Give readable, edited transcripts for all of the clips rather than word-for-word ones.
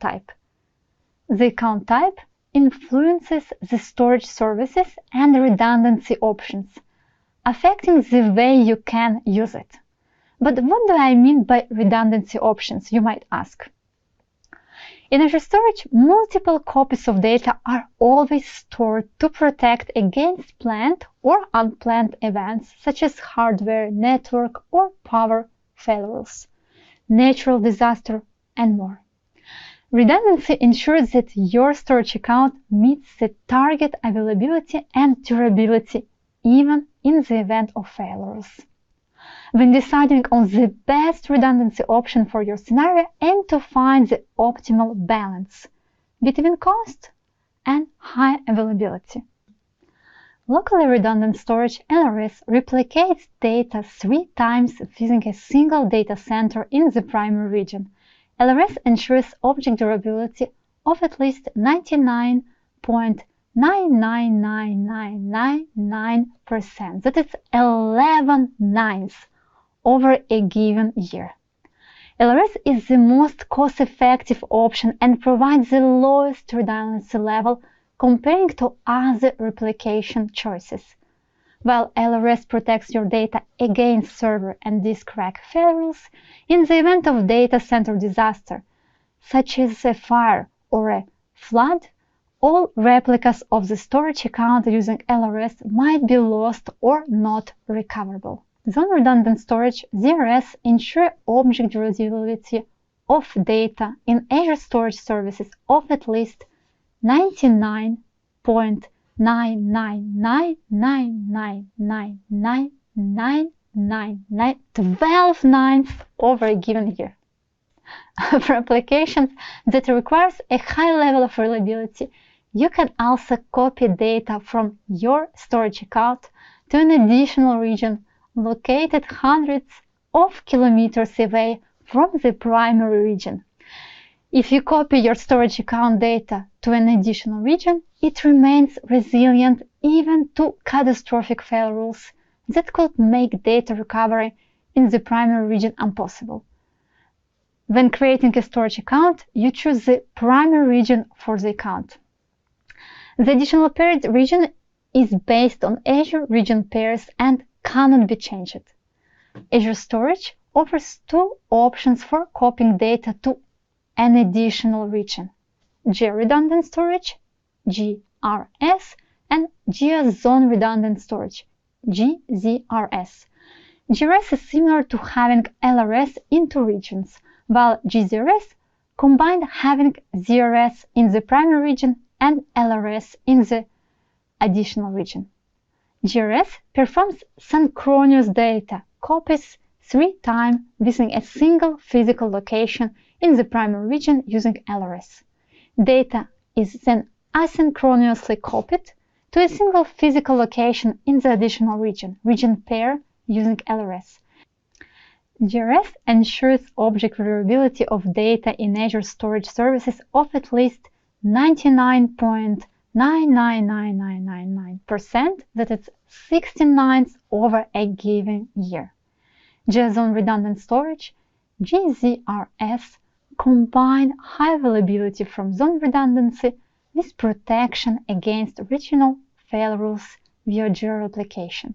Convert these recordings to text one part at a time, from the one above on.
type. The account type influences the storage services and redundancy options, affecting the way you can use it. But what do I mean by redundancy options, you might ask? In Azure Storage, multiple copies of data are always stored to protect against planned or unplanned events such as hardware, network, or power failures, natural disaster, and more. Redundancy ensures that your storage account meets the target availability and durability even in the event of failures. When deciding on the best redundancy option for your scenario, aim to find the optimal balance between cost and high availability. Locally redundant storage (LRS) replicates data 3 times within a single data center in the primary region. LRS ensures object durability of at least 99.999999%. That is 11 nines over a given year. LRS is the most cost-effective option and provides the lowest redundancy level comparing to other replication choices. While LRS protects your data against server and disk rack failures, in the event of data center disaster, such as a fire or a flood, all replicas of the storage account using LRS might be lost or not recoverable. Zone redundant storage (ZRS) ensure object durability of data in Azure storage services of at least 99.999999999 12 nines over a given year. For applications that requires a high level of reliability, you can also copy data from your storage account to an additional region located hundreds of kilometers away from the primary region. If you copy your storage account data to an additional region, it remains resilient even to catastrophic failures that could make data recovery in the primary region impossible. When creating a storage account, you choose the primary region for the account. The additional paired region is based on Azure region pairs and cannot be changed. Azure Storage offers 2 options for copying data to an additional region: Geo-redundant storage (GRS) and Geo-zone redundant storage (GZRS). GRS is similar to having LRS in 2 regions, while GZRS combines having ZRS in the primary region and LRS in the additional region. GRS performs synchronous data copies 3 times within a single physical location in the primary region using LRS. Data is then asynchronously copied to a single physical location in the additional region pair using LRS. GRS ensures object reliability of data in Azure storage services of at least 99.99999%, that is 69 over a given year. Geo-zone redundant storage (GZRS) combine high availability from zone redundancy with protection against regional failures via geo-replication.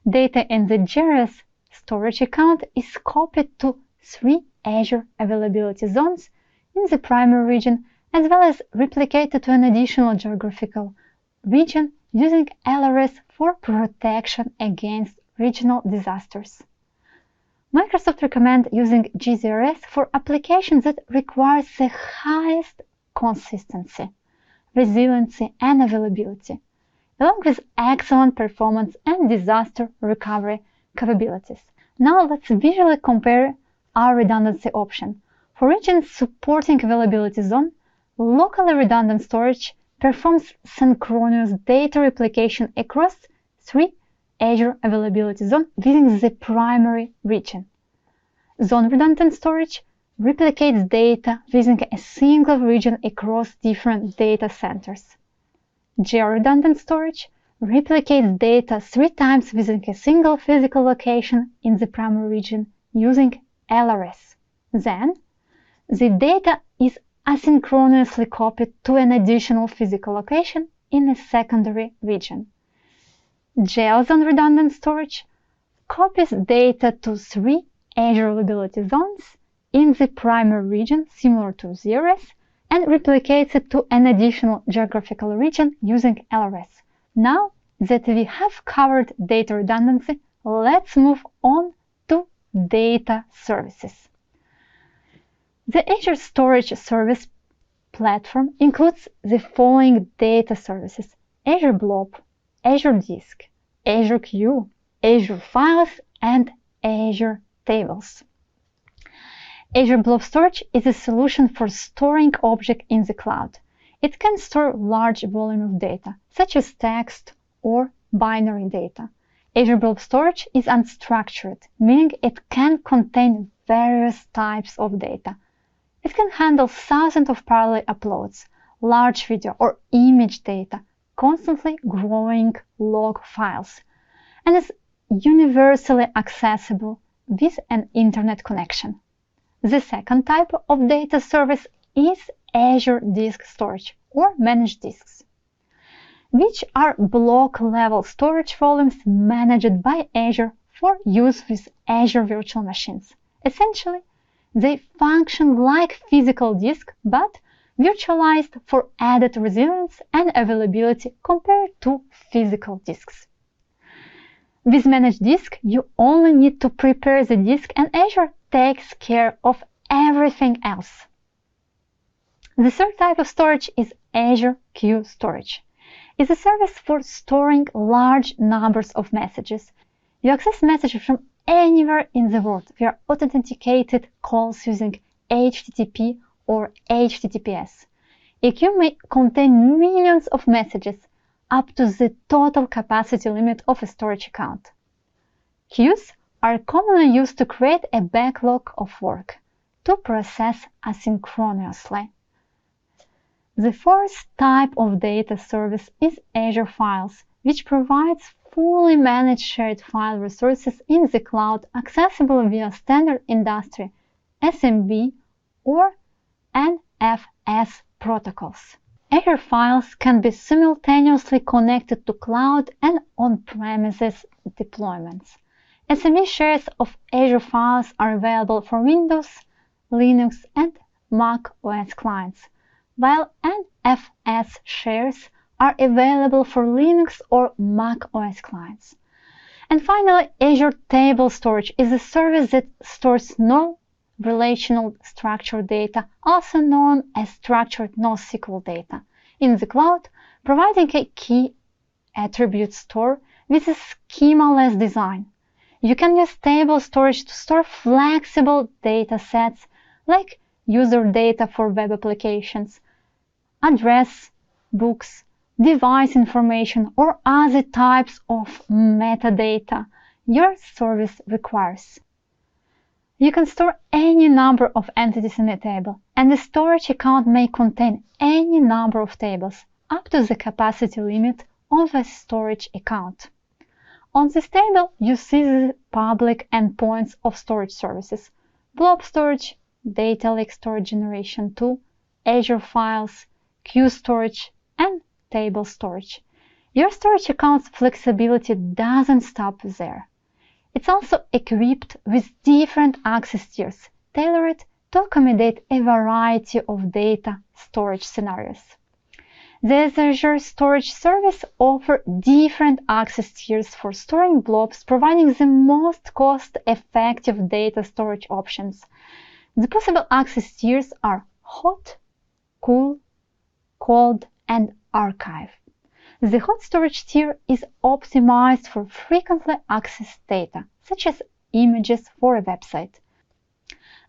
Data in the GRS storage account is copied to 3 Azure availability zones in the primary region, as well as replicated to an additional geographical region using LRS for protection against regional disasters. Microsoft recommends using GZRS for applications that require the highest consistency, resiliency, and availability, along with excellent performance and disaster recovery capabilities. Now let's visually compare our redundancy option. For regions supporting availability zone, locally redundant storage performs synchronous data replication across 3 Azure availability zones within the primary region. Zone redundant storage replicates data within a single region across different data centers. Geo-redundant storage replicates data 3 times within a single physical location in the primary region using LRS. Then, the data is asynchronously copied to an additional physical location in a secondary region. JSON redundant storage copies data to 3 Azure availability zones in the primary region, similar to ZRS, and replicates it to an additional geographical region using LRS. Now that we have covered data redundancy, let's move on to data services. The Azure Storage Service Platform includes the following data services: Azure Blob, Azure Disk, Azure Queue, Azure Files, and Azure Tables. Azure Blob Storage is a solution for storing objects in the cloud. It can store large volume of data, such as text or binary data. Azure Blob Storage is unstructured, meaning it can contain various types of data. It can handle thousands of parallel uploads, large video or image data, constantly growing log files, and is universally accessible with an internet connection. The second type of data service is Azure Disk Storage or Managed Disks, which are block-level storage volumes managed by Azure for use with Azure virtual machines. Essentially, they function like physical disks, but virtualized for added resilience and availability compared to physical disks. With Managed Disk, you only need to prepare the disk and Azure takes care of everything else. The third type of storage is Azure Queue Storage. It's a service for storing large numbers of messages. You access messages from anywhere in the world via authenticated calls using HTTP or HTTPS. A queue may contain millions of messages, up to the total capacity limit of a storage account. Queues are commonly used to create a backlog of work to process asynchronously. The fourth type of data service is Azure Files, which provides fully managed shared file resources in the cloud accessible via standard industry, SMB, or NFS protocols. Azure Files can be simultaneously connected to cloud and on-premises deployments. SME shares of Azure Files are available for Windows, Linux, and Mac OS clients, while NFS shares are available for Linux or Mac OS clients. And finally, Azure Table Storage is a service that stores non-relational structured data, also known as structured NoSQL data, in the cloud, providing a key attribute store with a schema-less design. You can use table storage to store flexible data sets like user data for web applications, address, books, device information, or other types of metadata your service requires. You can store any number of entities in a table, and the storage account may contain any number of tables, up to the capacity limit of a storage account. On this table, you see the public endpoints of storage services: Blob Storage, Data Lake Storage Generation 2, Azure Files, Queue Storage, and Table Storage. Your storage account's flexibility doesn't stop there. It's also equipped with different access tiers, tailored to accommodate a variety of data storage scenarios. The Azure Storage Service offers different access tiers for storing blobs, providing the most cost-effective data storage options. The possible access tiers are Hot, Cool, Cold, and Archive. The Hot Storage tier is optimized for frequently accessed data, such as images for a website.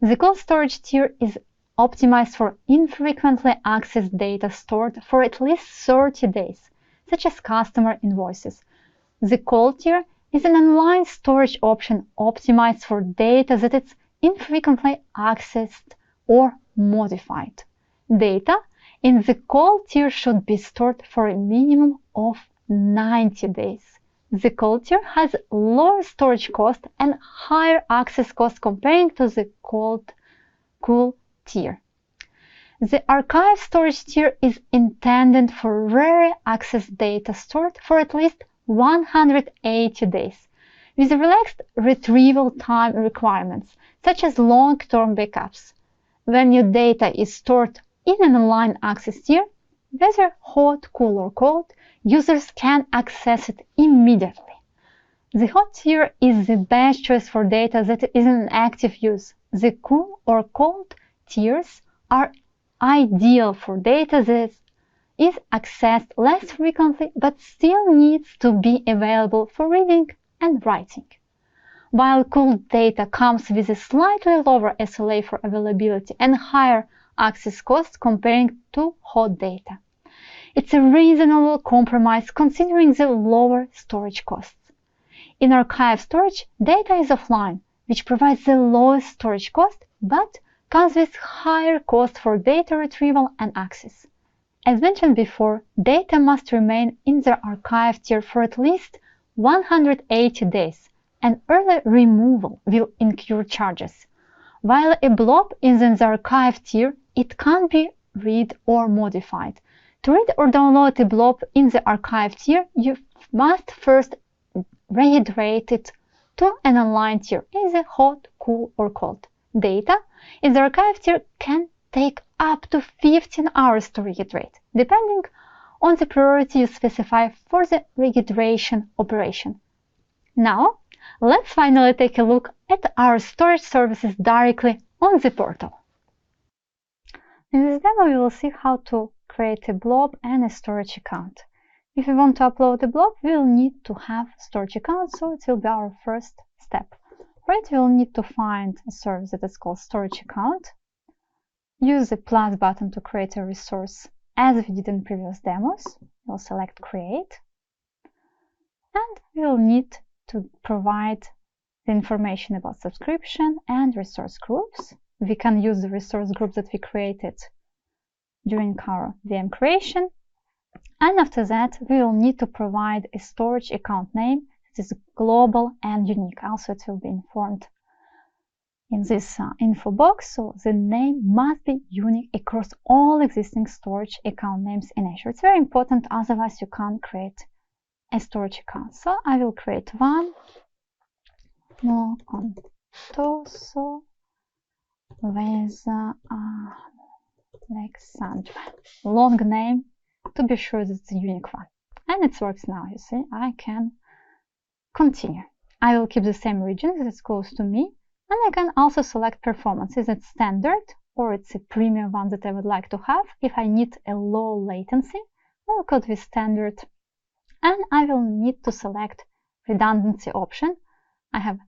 The Cold Storage tier is optimized for infrequently accessed data stored for at least 30 days, such as customer invoices. The Cold tier is an online storage option optimized for data that is infrequently accessed or modified. Data in the Cold tier should be stored for a minimum of 90 days. The Cold tier has lower storage cost and higher access cost comparing to the Cool tier. The archive storage tier is intended for rare access data stored for at least 180 days, with relaxed retrieval time requirements, such as long-term backups. When your data is stored in an online access tier, whether hot, cool, or cold, users can access it immediately. The hot tier is the best choice for data that is in active use. The cool or cold tiers are ideal for data that is accessed less frequently but still needs to be available for reading and writing. While cool data comes with a slightly lower SLA for availability and higher access costs comparing to hot data. It's a reasonable compromise considering the lower storage costs. In archive storage, data is offline, which provides the lowest storage cost, but comes with higher cost for data retrieval and access. As mentioned before, data must remain in the archive tier for at least 180 days, and early removal will incur charges. While a blob is in the archive tier, it can't be read or modified. To read or download a blob in the archive tier, you must first rehydrate it to an online tier, either hot, cool, or cold. Data in the archive tier can take up to 15 hours to rehydrate, depending on the priority you specify for the rehydration operation. Now, let's finally take a look at our storage services directly on the portal. In this demo, we will see how to create a blob and a storage account. If we want to upload a blob, we will need to have a storage account, so it will be our first step. Right, we will need to find a service that is called storage account. Use the plus button to create a resource as we did in previous demos. We'll select create. And we will need to provide the information about subscription and resource groups. We can use the resource groups that we created during our VM creation. And after that, we will need to provide a storage account name that is global and unique. Also, it will be informed in this info box. So the name must be unique across all existing storage account names in Azure. It's very important, otherwise you can't create a storage account. So I will create one. No contoso with Alexandra. Long name to be sure that it's a unique one. And it works now, you see. I can continue. I will keep the same region that is close to me. And I can also select performance. Is it standard or it's a premium one that I would like to have? If I need a low latency, I will go with standard. And I will need to select redundancy option. I have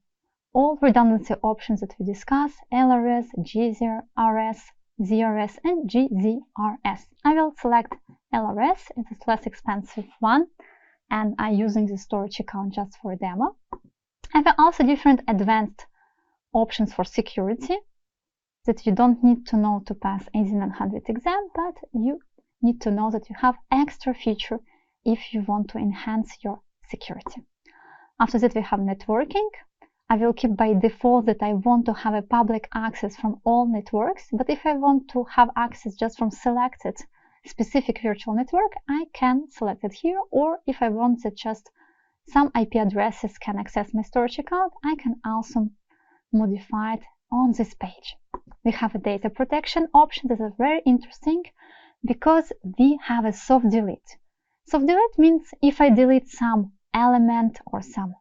all redundancy options that we discussed: LRS, GZRS, ZRS, and GZRS. I will select LRS, it is less expensive one, and I'm using the storage account just for a demo. I have also different advanced options for security that you don't need to know to pass AZ900 exam, but you need to know that you have extra feature if you want to enhance your security. After that, we have networking. I will keep by default that I want to have a public access from all networks, but if I want to have access just from selected specific virtual network, I can select it here, or if I want that just some IP addresses can access my storage account, I can also modify it on this page. We have a data protection option that is very interesting because we have a soft delete. Soft delete means if I delete some element or some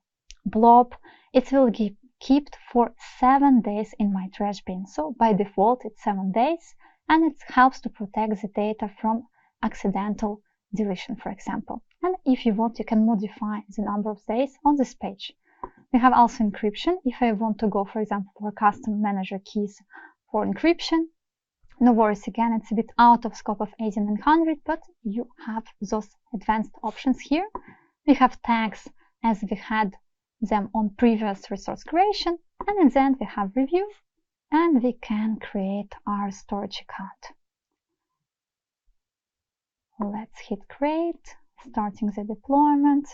blob, it will be kept for 7 days in my trash bin. So by default, it's 7 days, and it helps to protect the data from accidental deletion, for example. And if you want, you can modify the number of days on this page. We have also encryption. If I want to go, for example, for custom manager keys for encryption, no worries, again, it's a bit out of scope of AZ900, but you have those advanced options here. We have tags as we had them on previous resource creation, and in the end we have review, and we can create our storage account. Let's hit create, starting the deployment,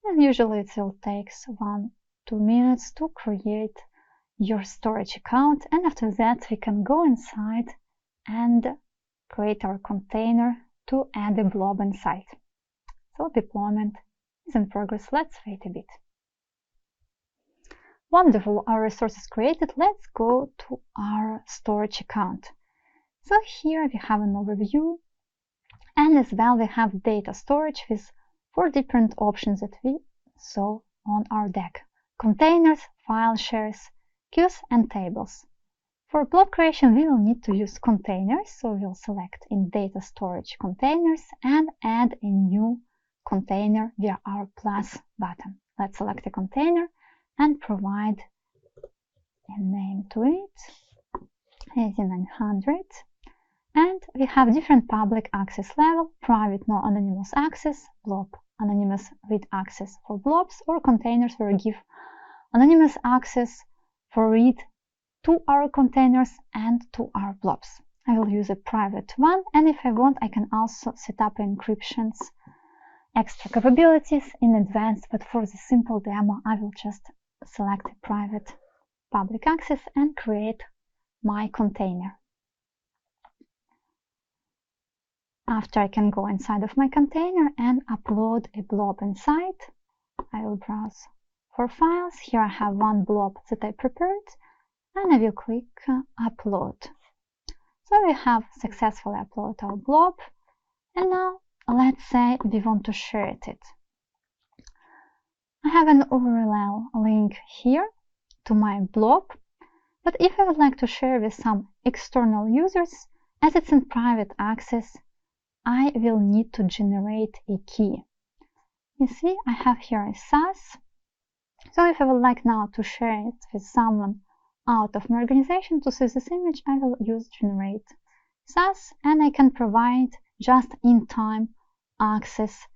and usually it will take 1-2 minutes to create your storage account, and after that we can go inside and create our container to add a blob inside. So deployment is in progress. Let's wait a bit. Wonderful, our resource is created. Let's go to our storage account. So here we have an overview, and as well we have data storage with 4 different options that we saw on our deck: containers, file shares, queues, and tables. For blob creation, we will need to use containers, so we'll select in data storage containers and add a new container via our plus button. Let's select a container and provide a name to it, 8900. And we have different public access level: private no anonymous access, blob anonymous read access for blobs, or containers where we give anonymous access for read to our containers and to our blobs. I will use a private one, and if I want, I can also set up encryption's extra capabilities in advance, but for the simple demo, I will just select a private public access and create my container. After, I can go inside of my container and upload a blob inside. I will browse for files. Here I have one blob that I prepared, and I will click upload. So we have successfully uploaded our blob, and now let's say we want to share it. I have an URL link here to my blob, but if I would like to share with some external users, as it's in private access, I will need to generate a key. You see, I have here a SAS. So if I would like now to share it with someone out of my organization to see this image, I will use generate SAS, and I can provide just in time access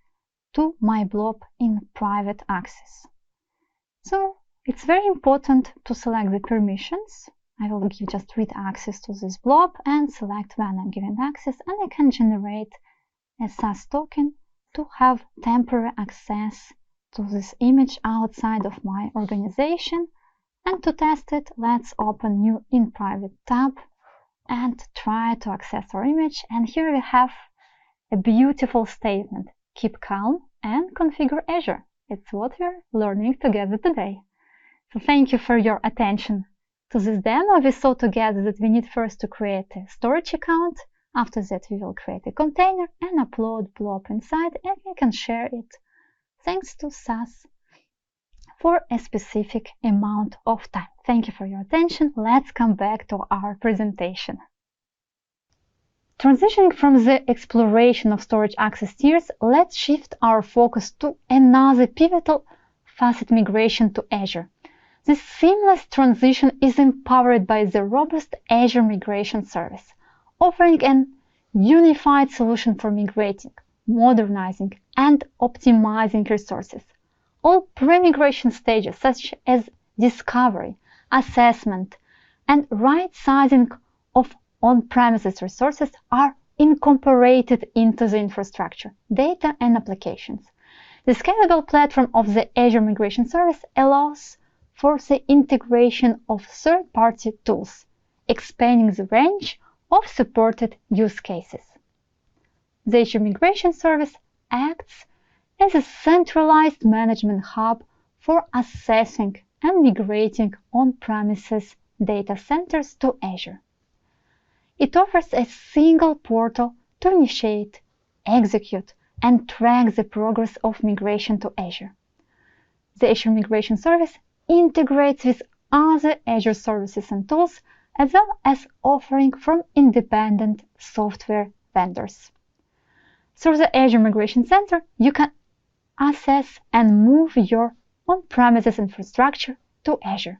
to my blob in private access. So it's very important to select the permissions. I will give just read access to this blob and select when I'm giving access, and I can generate a SAS token to have temporary access to this image outside of my organization. And to test it, let's open new in private tab and try to access our image. And here we have a beautiful statement: keep calm and configure Azure. It's what we're learning together today. So thank you for your attention to this demo. We saw together that we need first to create a storage account. After that, we will create a container and upload blob inside, and we can share it thanks to SAS for a specific amount of time. Thank you for your attention. Let's come back to our presentation. Transitioning from the exploration of storage access tiers, let's shift our focus to another pivotal facet: migration to Azure. This seamless transition is empowered by the robust Azure Migration Service, offering an unified solution for migrating, modernizing, and optimizing resources. All pre-migration stages, such as discovery, assessment, and right-sizing of on-premises resources, are incorporated into the infrastructure, data, and applications. The scalable platform of the Azure Migration Service allows for the integration of third-party tools, expanding the range of supported use cases. The Azure Migration Service acts as a centralized management hub for assessing and migrating on-premises data centers to Azure. It offers a single portal to initiate, execute, and track the progress of migration to Azure. The Azure Migration Service integrates with other Azure services and tools, as well as offering from independent software vendors. Through the Azure Migration Center, you can assess and move your on-premises infrastructure to Azure.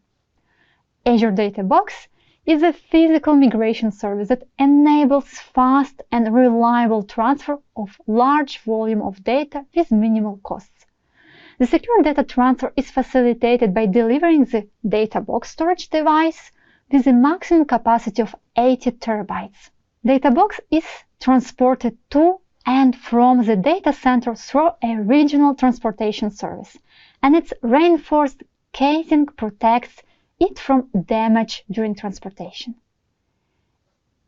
Azure Data Box is a physical migration service that enables fast and reliable transfer of large volume of data with minimal costs. The secure data transfer is facilitated by delivering the Data Box storage device with a maximum capacity of 80 terabytes. Data Box is transported to and from the data center through a regional transportation service, and its reinforced casing protects it from damage during transportation.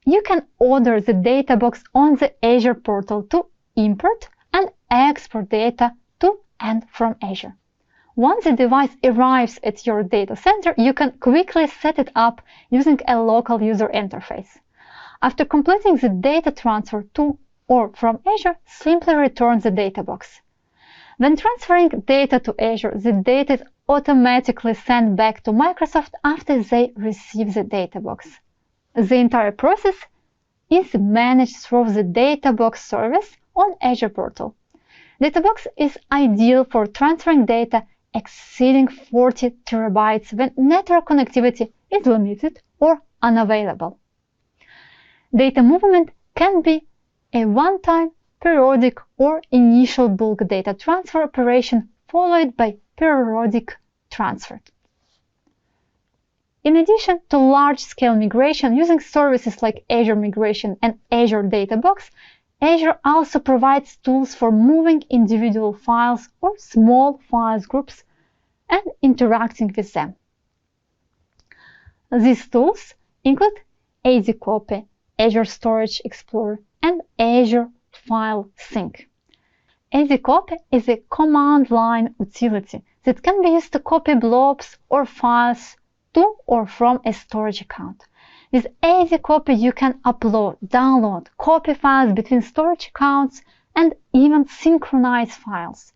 You can order the data box on the Azure portal to import and export data to and from Azure. Once the device arrives at your data center, you can quickly set it up using a local user interface. After completing the data transfer to or from Azure, simply return the data box. When transferring data to Azure, the data is automatically sent back to Microsoft after they receive the data box. The entire process is managed through the Databox service on Azure portal. Databox is ideal for transferring data exceeding 40 terabytes when network connectivity is limited or unavailable. Data movement can be a one-time, periodic, or initial bulk data transfer operation followed by periodic transfer. In addition to large-scale migration using services like Azure Migration and Azure Databox, Azure also provides tools for moving individual files or small files groups and interacting with them. These tools include AZCopy, Azure Storage Explorer, and Azure File Sync. AZCopy is a command-line utility that can be used to copy blobs or files to or from a storage account. With AZCopy, you can upload, download, copy files between storage accounts, and even synchronize files.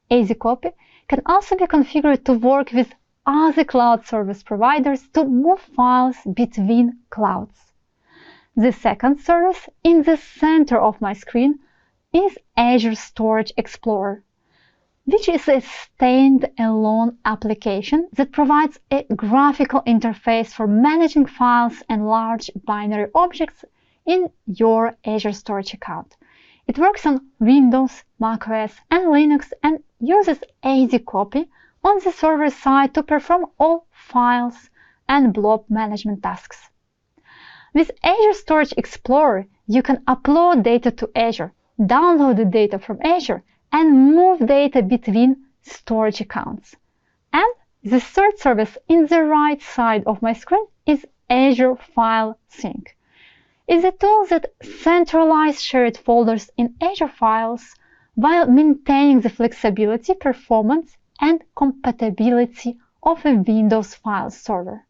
AZCopy can also be configured to work with other cloud service providers to move files between clouds. The second service in the center of my screen is Azure Storage Explorer, which is a standalone application that provides a graphical interface for managing files and large binary objects in your Azure Storage account. It works on Windows, macOS, and Linux and uses AZCopy on the server side to perform all files and blob management tasks. With Azure Storage Explorer, you can upload data to Azure, download the data from Azure, and move data between storage accounts. And the third service in the right side of my screen is Azure File Sync. It's a tool that centralizes shared folders in Azure files while maintaining the flexibility, performance, and compatibility of a Windows file server.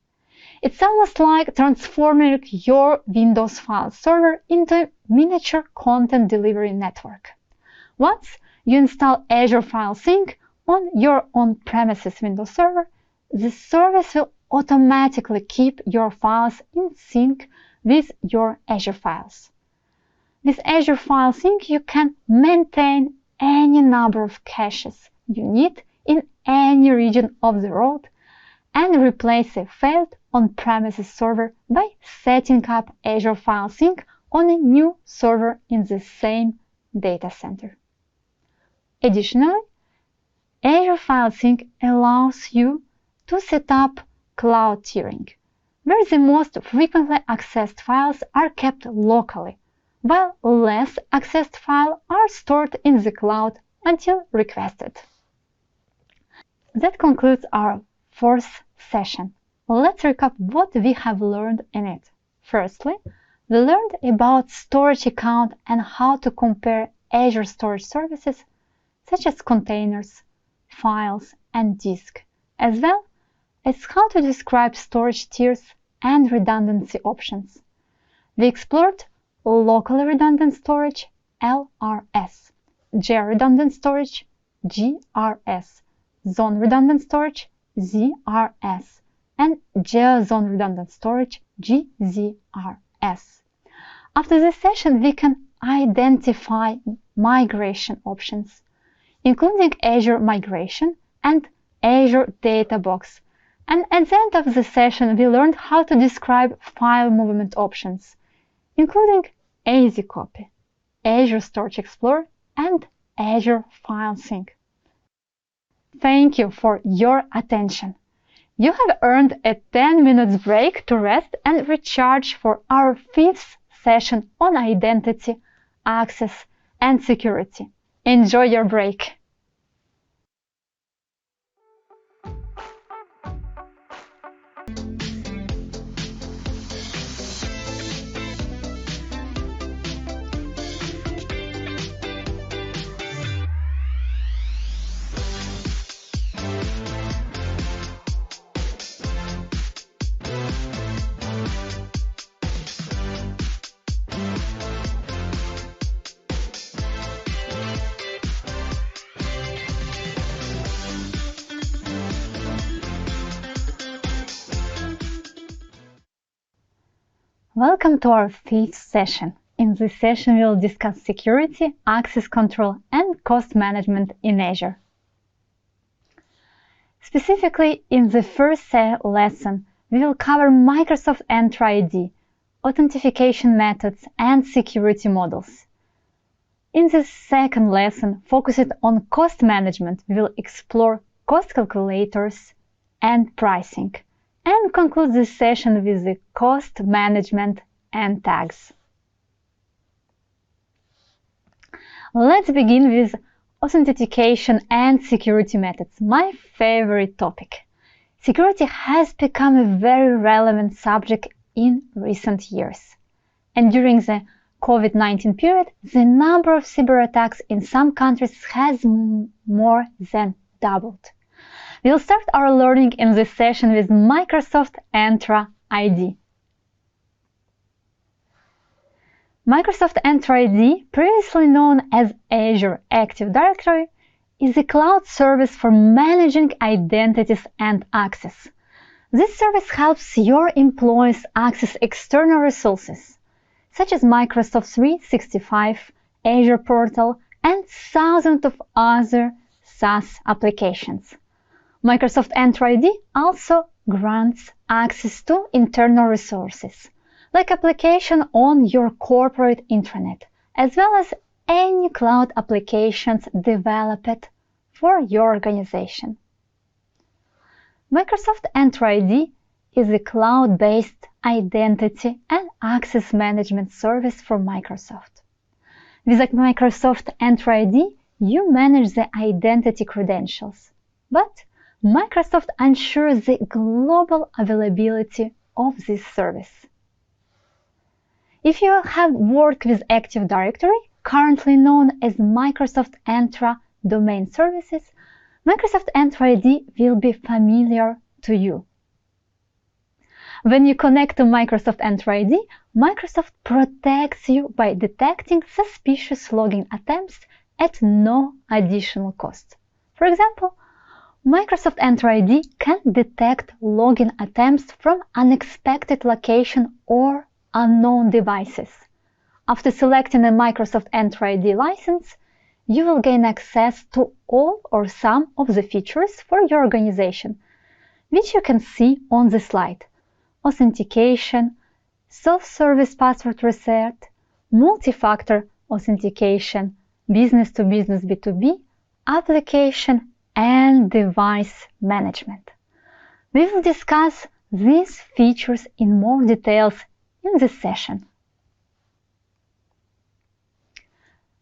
It's almost like transforming your Windows file server into a miniature content delivery network. Once you install Azure File Sync on your on-premises Windows server, the service will automatically keep your files in sync with your Azure files. With Azure File Sync, you can maintain any number of caches you need in any region of the world and replace a failed on-premises server by setting up Azure File Sync on a new server in the same data center. Additionally, Azure File Sync allows you to set up cloud tiering, where the most frequently accessed files are kept locally, while less accessed files are stored in the cloud until requested. That concludes our fourth session. Let's recap what we have learned in it. Firstly, we learned about storage account and how to compare Azure storage services such as containers, files, and disk, as well as how to describe storage tiers and redundancy options. We explored locally redundant storage, LRS, geo-redundant storage, GRS, zone redundant storage, ZRS, and geo-zone redundant storage, GZRS. After this session, we can identify migration options, including Azure Migration and Azure Databox. And at the end of the session, we learned how to describe file movement options, including AZCopy, Azure Storage Explorer, and Azure File Sync. Thank you for your attention. You have earned a 10-minute break to rest and recharge for our fifth session on identity, access, and security. Enjoy your break. Welcome to our 5th session. In this session, we will discuss security, access control, and cost management in Azure. Specifically, in the first lesson, we will cover Microsoft Entra ID, authentication methods, and security models. In the second lesson, focused on cost management, we will explore cost calculators and pricing, and conclude this session with the cost management and tags. Let's begin with authentication and security methods, my favorite topic. Security has become a very relevant subject in recent years. And during the COVID-19 period, the number of cyber attacks in some countries has more than doubled. We'll start our learning in this session with Microsoft Entra ID. Microsoft Entra ID, previously known as Azure Active Directory, is a cloud service for managing identities and access. This service helps your employees access external resources, such as Microsoft 365, Azure Portal, and thousands of other SaaS applications. Microsoft Entra ID also grants access to internal resources, like applications on your corporate intranet, as well as any cloud applications developed for your organization. Microsoft Entra ID is a cloud-based identity and access management service for Microsoft. With Microsoft Entra ID, you manage the identity credentials, but Microsoft ensures the global availability of this service. If you have worked with Active Directory, currently known as Microsoft Entra Domain Services, Microsoft Entra ID will be familiar to you. When you connect to Microsoft Entra ID, Microsoft protects you by detecting suspicious login attempts at no additional cost. For example, Microsoft Entra ID can detect login attempts from unexpected location or unknown devices. After selecting a Microsoft Entra ID license, you will gain access to all or some of the features for your organization, which you can see on the slide: authentication, self-service password reset, multi-factor authentication, business-to-business B2B, application, and device management. We will discuss these features in more details in this session.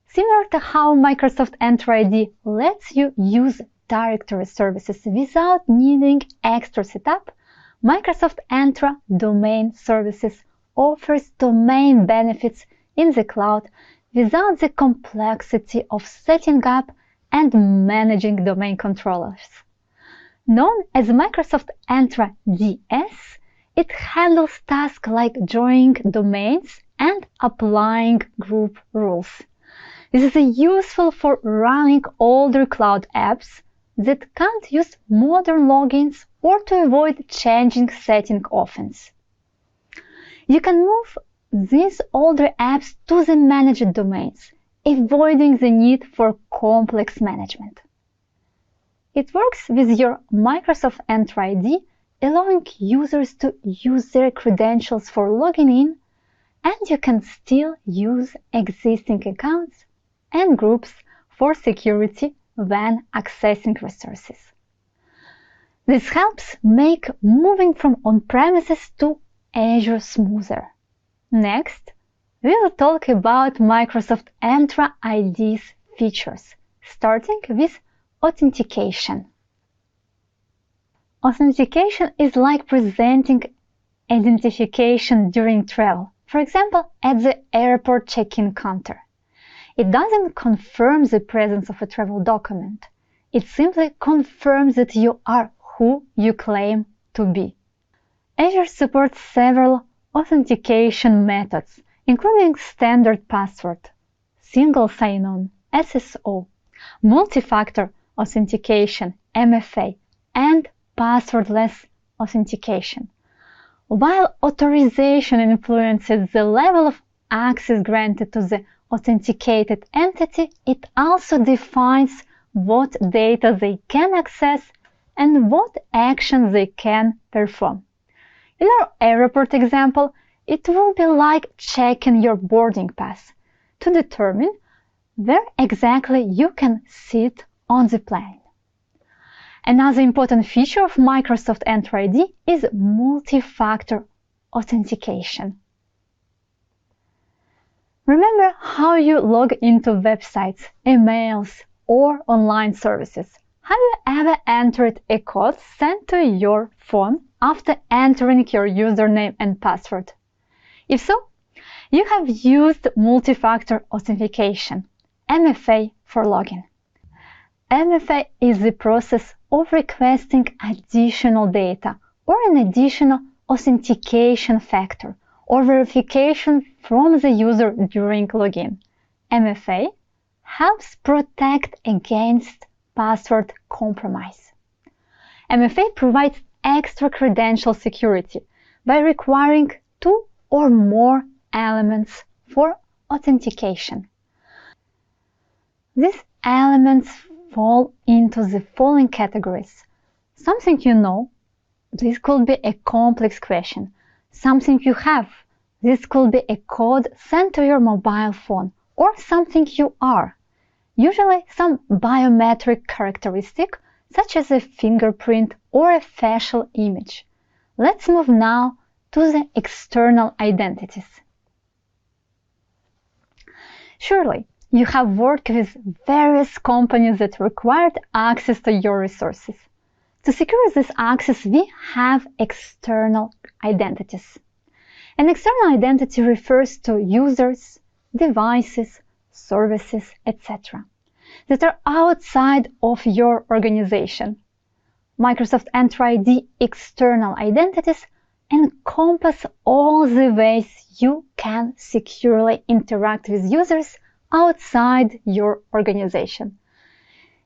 Similar to how Microsoft Entra ID lets you use directory services without needing extra setup, Microsoft Entra Domain Services offers domain benefits in the cloud without the complexity of setting up and managing domain controllers. Known as Microsoft Entra DS, it handles tasks like joining domains and applying group rules. This is useful for running older cloud apps that can't use modern logins or to avoid changing settings often. You can move these older apps to the managed domains, avoiding the need for complex management. It works with your Microsoft Entra ID, allowing users to use their credentials for logging in, and you can still use existing accounts and groups for security when accessing resources. This helps make moving from on-premises to Azure smoother. Next, we will talk about Microsoft Entra ID's features, starting with authentication. Authentication is like presenting identification during travel, for example, at the airport check-in counter. It doesn't confirm the presence of a travel document. It simply confirms that you are who you claim to be. Azure supports several authentication methods, including standard password, single sign-on, SSO, multi-factor authentication, MFA, and passwordless authentication. While authorization influences the level of access granted to the authenticated entity, it also defines what data they can access and what actions they can perform. In our airport example, it will be like checking your boarding pass to determine where exactly you can sit on the plane. Another important feature of Microsoft Entra ID is multi-factor authentication. Remember how you log into websites, emails, or online services. Have you ever entered a code sent to your phone after entering your username and password? If so, you have used multi-factor authentication, MFA, for login. MFA is the process of requesting additional data or an additional authentication factor or verification from the user during login. MFA helps protect against password compromise. MFA provides extra credential security by requiring 2 or more elements for authentication. These elements fall into the following categories. Something you know, this could be a complex question. Something you have, this could be a code sent to your mobile phone, or something you are. Usually some biometric characteristic, such as a fingerprint or a facial image. Let's move now to the external identities. Surely, you have worked with various companies that required access to your resources. To secure this access, we have external identities. An external identity refers to users, devices, services, etc. that are outside of your organization. Microsoft Entra ID external identities encompass all the ways you can securely interact with users outside your organization.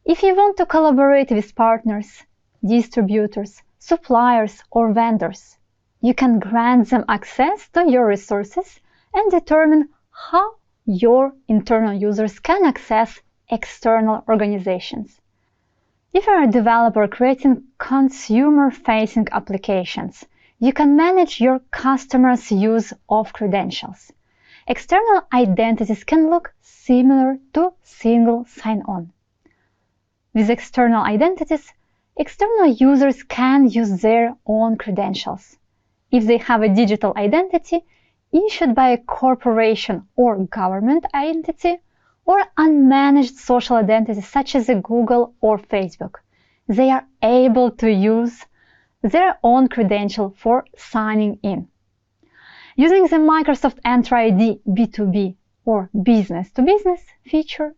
If you want to collaborate with partners, distributors, suppliers, or vendors, you can grant them access to your resources and determine how your internal users can access external organizations. If you are a developer creating consumer-facing applications, you can manage your customers' use of credentials. External identities can look similar to single sign-on. With external identities, external users can use their own credentials. If they have a digital identity issued by a corporation or government entity, or unmanaged social identities such as Google or Facebook, they are able to use their own credential for signing in. Using the Microsoft Entra ID B2B or business-to-business feature,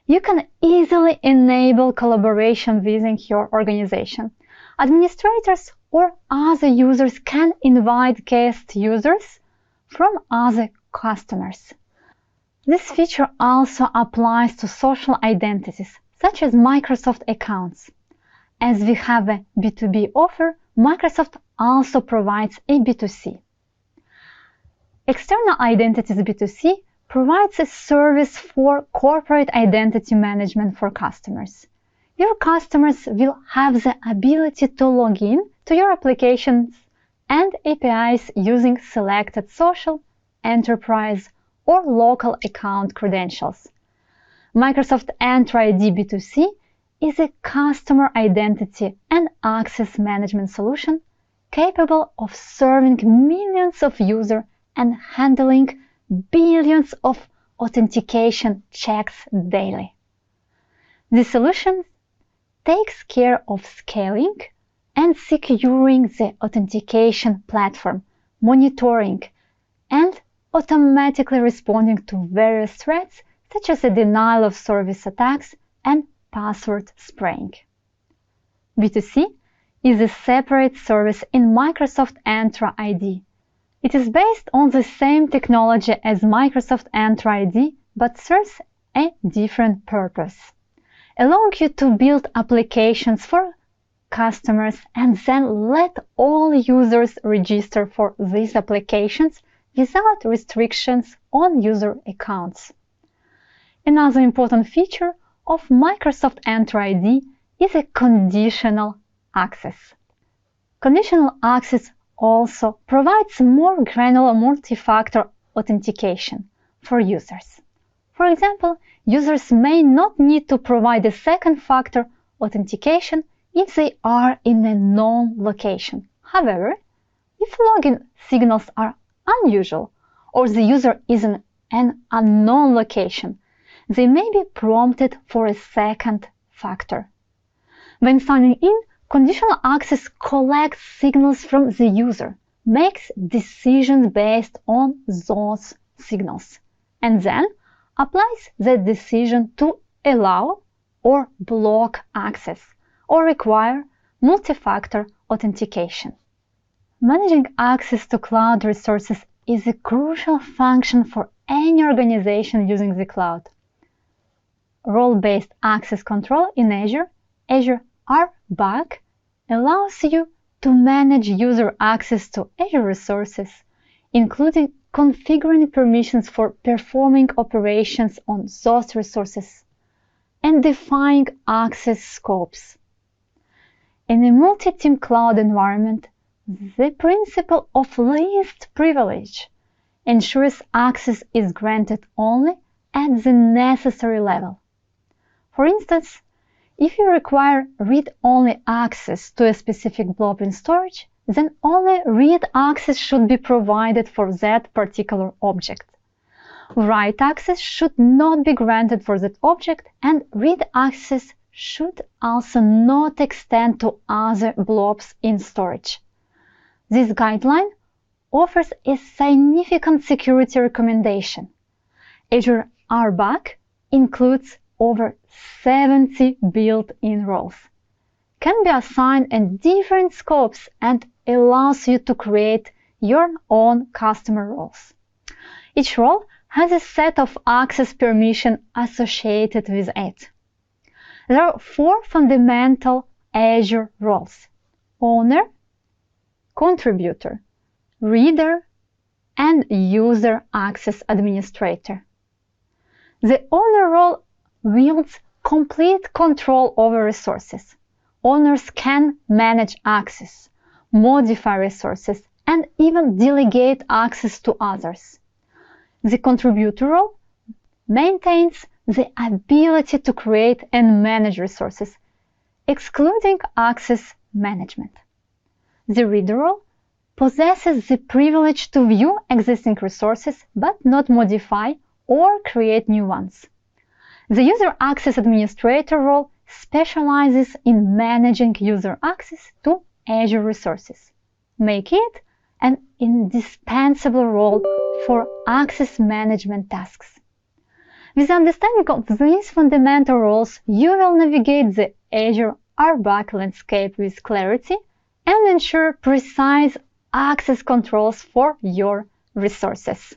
you can easily enable collaboration within your organization. Administrators or other users can invite guest users from other customers. This feature also applies to social identities, such as Microsoft accounts. As we have a B2B offer, Microsoft also provides a B2C. External Identities B2C provides a service for corporate identity management for customers. Your customers will have the ability to log in to your applications and APIs using selected social, enterprise, or local account credentials. Microsoft Entra ID B2C is a customer identity and access management solution capable of serving millions of users and handling billions of authentication checks daily. This solution takes care of scaling and securing the authentication platform, monitoring, and automatically responding to various threats such as the denial of service attacks and password spraying. B2C is a separate service in Microsoft Entra ID. It is based on the same technology as Microsoft Entra ID but serves a different purpose, allowing you to build applications for customers and then let all users register for these applications without restrictions on user accounts. Another important feature of Microsoft Entra ID is a conditional access. Conditional access also provides more granular multi-factor authentication for users. For example, users may not need to provide a second factor authentication if they are in a known location. However, if login signals are unusual or the user is in an unknown location, they may be prompted for a second factor. When signing in, conditional access collects signals from the user, makes decisions based on those signals, and then applies that decision to allow or block access or require multi-factor authentication. Managing access to cloud resources is a crucial function for any organization using the cloud. Role-based access control in Azure RBAC, allows you to manage user access to Azure resources, including configuring permissions for performing operations on those resources and defining access scopes. In a multi-team cloud environment, the principle of least privilege ensures access is granted only at the necessary level. For instance, if you require read-only access to a specific blob in storage, then only read access should be provided for that particular object. Write access should not be granted for that object, and read access should also not extend to other blobs in storage. This guideline offers a significant security recommendation. Azure RBAC includes over 70 built-in roles, can be assigned in different scopes, and allows you to create your own customer roles. Each role has a set of access permissions associated with it. There are 4 fundamental Azure roles: owner, contributor, reader, and user access administrator. The owner role wields complete control over resources. Owners can manage access, modify resources, and even delegate access to others. The contributor role maintains the ability to create and manage resources, excluding access management. The reader role possesses the privilege to view existing resources but not modify or create new ones. The user access administrator role specializes in managing user access to Azure resources, making it an indispensable role for access management tasks. With understanding of these fundamental roles, you will navigate the Azure RBAC landscape with clarity and ensure precise access controls for your resources.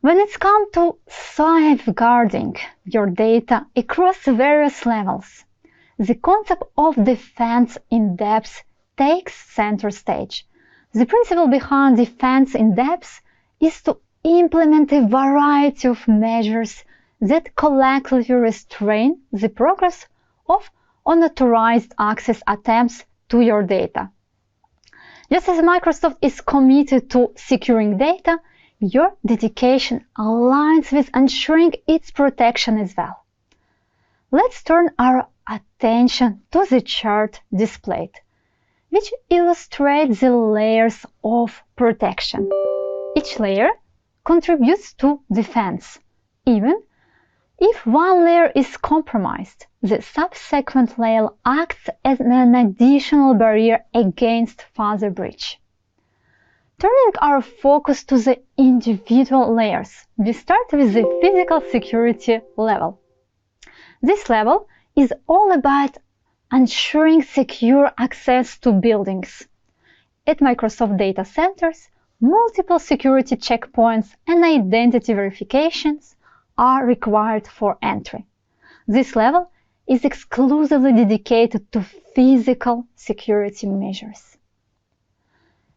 When it's come to safeguarding your data across various levels, the concept of defense in depth takes center stage. The principle behind defense in depth is to implement a variety of measures that collectively restrain the progress of unauthorized access attempts to your data. Just as Microsoft is committed to securing data, your dedication aligns with ensuring its protection as well. Let's turn our attention to the chart displayed, which illustrates the layers of protection. Each layer contributes to defense. Even if one layer is compromised, the subsequent layer acts as an additional barrier against further breach. Turning our focus to the individual layers, we start with the physical security level. This level is all about ensuring secure access to buildings. At Microsoft data centers, multiple security checkpoints and identity verifications are required for entry. This level is exclusively dedicated to physical security measures.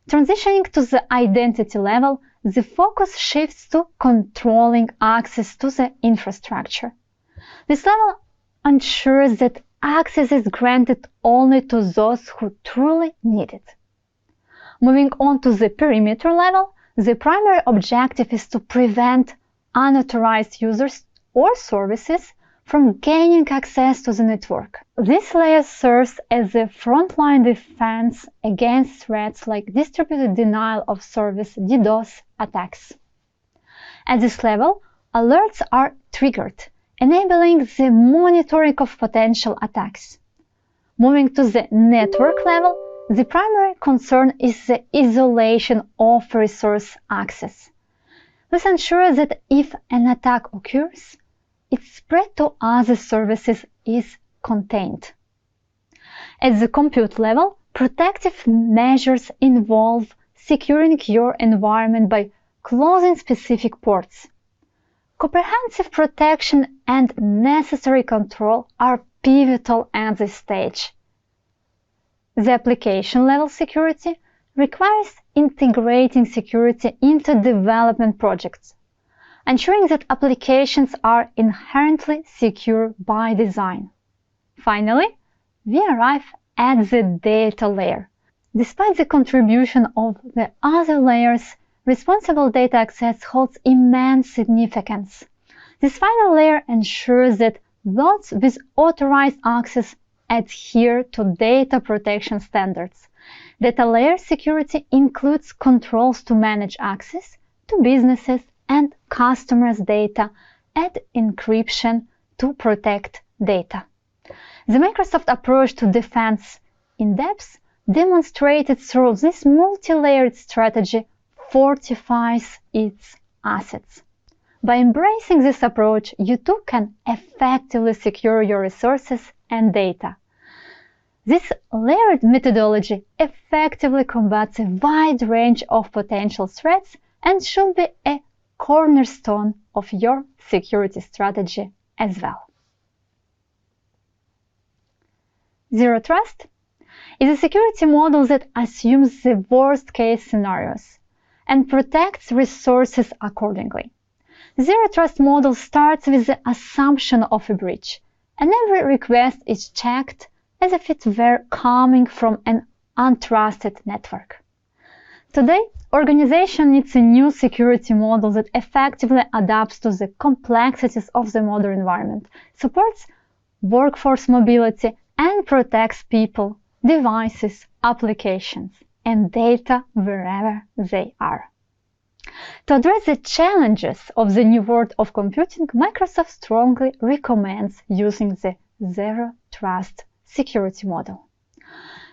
Transitioning to the identity level, the focus shifts to controlling access to the infrastructure. This level ensures that access is granted only to those who truly need it. Moving on to the perimeter level, the primary objective is to prevent unauthorized users or services from gaining access to the network. This layer serves as a frontline defense against threats like distributed denial of service (DDoS) attacks. At this level, alerts are triggered, enabling the monitoring of potential attacks. Moving to the network level, the primary concern is the isolation of resource access. This ensures that if an attack occurs, its spread to other services is contained. At the compute level, protective measures involve securing your environment by closing specific ports. Comprehensive protection and necessary control are pivotal at this stage. The application level security requires integrating security into development projects, ensuring that applications are inherently secure by design. Finally, we arrive at the data layer. Despite the contribution of the other layers, responsible data access holds immense significance. This final layer ensures that those with authorized access adhere to data protection standards. Data layer security includes controls to manage access to businesses and customers' data and encryption to protect data. The Microsoft approach to defense in depth, demonstrated through this multi-layered strategy, fortifies its assets. By embracing this approach, you too can effectively secure your resources and data. This layered methodology effectively combats a wide range of potential threats and should be a cornerstone of your security strategy as well. Zero Trust is a security model that assumes the worst-case scenarios and protects resources accordingly. The Zero Trust model starts with the assumption of a breach, and every request is checked as if it were coming from an untrusted network. Today, organization needs a new security model that effectively adapts to the complexities of the modern environment, supports workforce mobility, and protects people, devices, applications, and data wherever they are. To address the challenges of the new world of computing, Microsoft strongly recommends using the Zero Trust security model,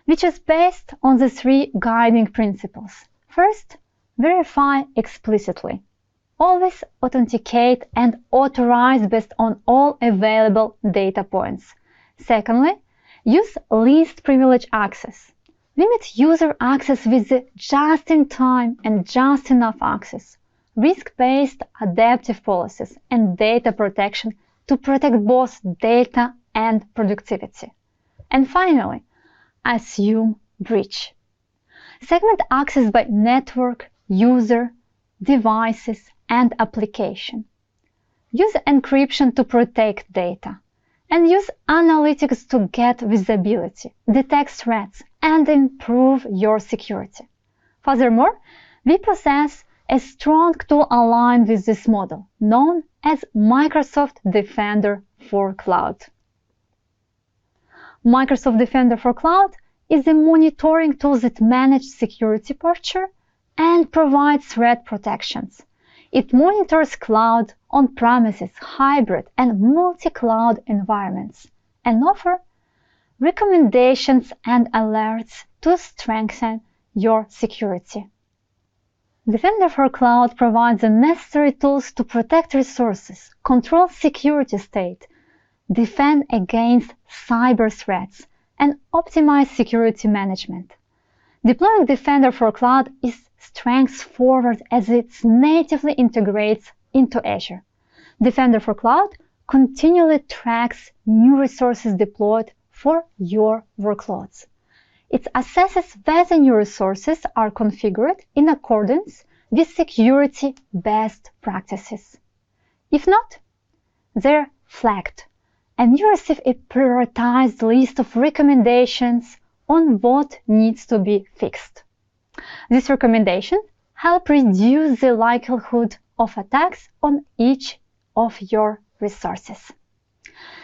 which is based on the three guiding principles. First, verify explicitly. Always authenticate and authorize based on all available data points. Secondly, use least privilege access. Limit user access with the just-in-time and just enough access, risk-based adaptive policies, and data protection to protect both data and productivity. And finally, assume breach. Segment access by network, user, devices, and application. Use encryption to protect data. And use analytics to get visibility, detect threats, and improve your security. Furthermore, we possess a strong tool aligned with this model, known as Microsoft Defender for Cloud. Microsoft Defender for Cloud is a monitoring tool that manages security posture and provides threat protections. It monitors cloud, on-premises, hybrid, and multi-cloud environments and offers recommendations and alerts to strengthen your security. Defender for Cloud provides the necessary tools to protect resources, control security state, defend against cyber threats, and optimize security management. Deploying Defender for Cloud is straightforward as it natively integrates into Azure. Defender for Cloud continually tracks new resources deployed for your workloads. It assesses whether new resources are configured in accordance with security best practices. If not, they're flagged, and you receive a prioritized list of recommendations on what needs to be fixed. These recommendations help reduce the likelihood of attacks on each of your resources.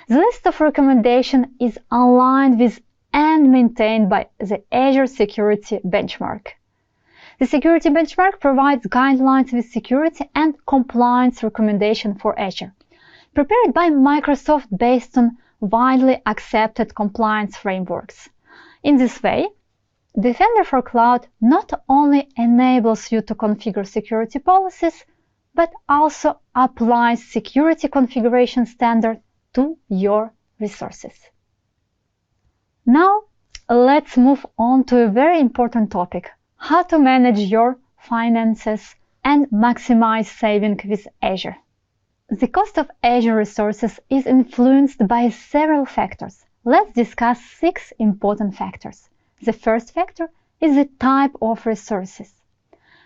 The list of recommendations is aligned with and maintained by the Azure Security Benchmark. The Security Benchmark provides guidelines with security and compliance recommendations for Azure, prepared by Microsoft based on widely accepted compliance frameworks. In this way, Defender for Cloud not only enables you to configure security policies, but also applies security configuration standards to your resources. Now, let's move on to a very important topic: how to manage your finances and maximize saving with Azure. The cost of Azure resources is influenced by several factors. Let's discuss 6 important factors. The first factor is the type of resources.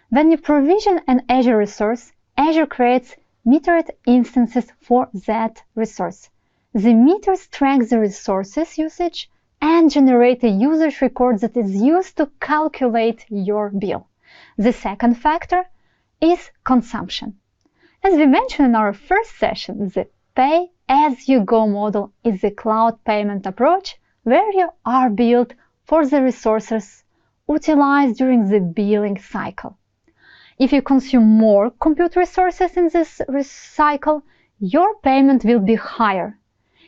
When you provision an Azure resource, Azure creates metered instances for that resource. The meters track the resource's usage and generate a usage record that is used to calculate your bill. The second factor is consumption. As we mentioned in our first session, the pay-as-you-go model is the cloud payment approach where you are billed for the resources utilized during the billing cycle. If you consume more compute resources in this cycle, your payment will be higher.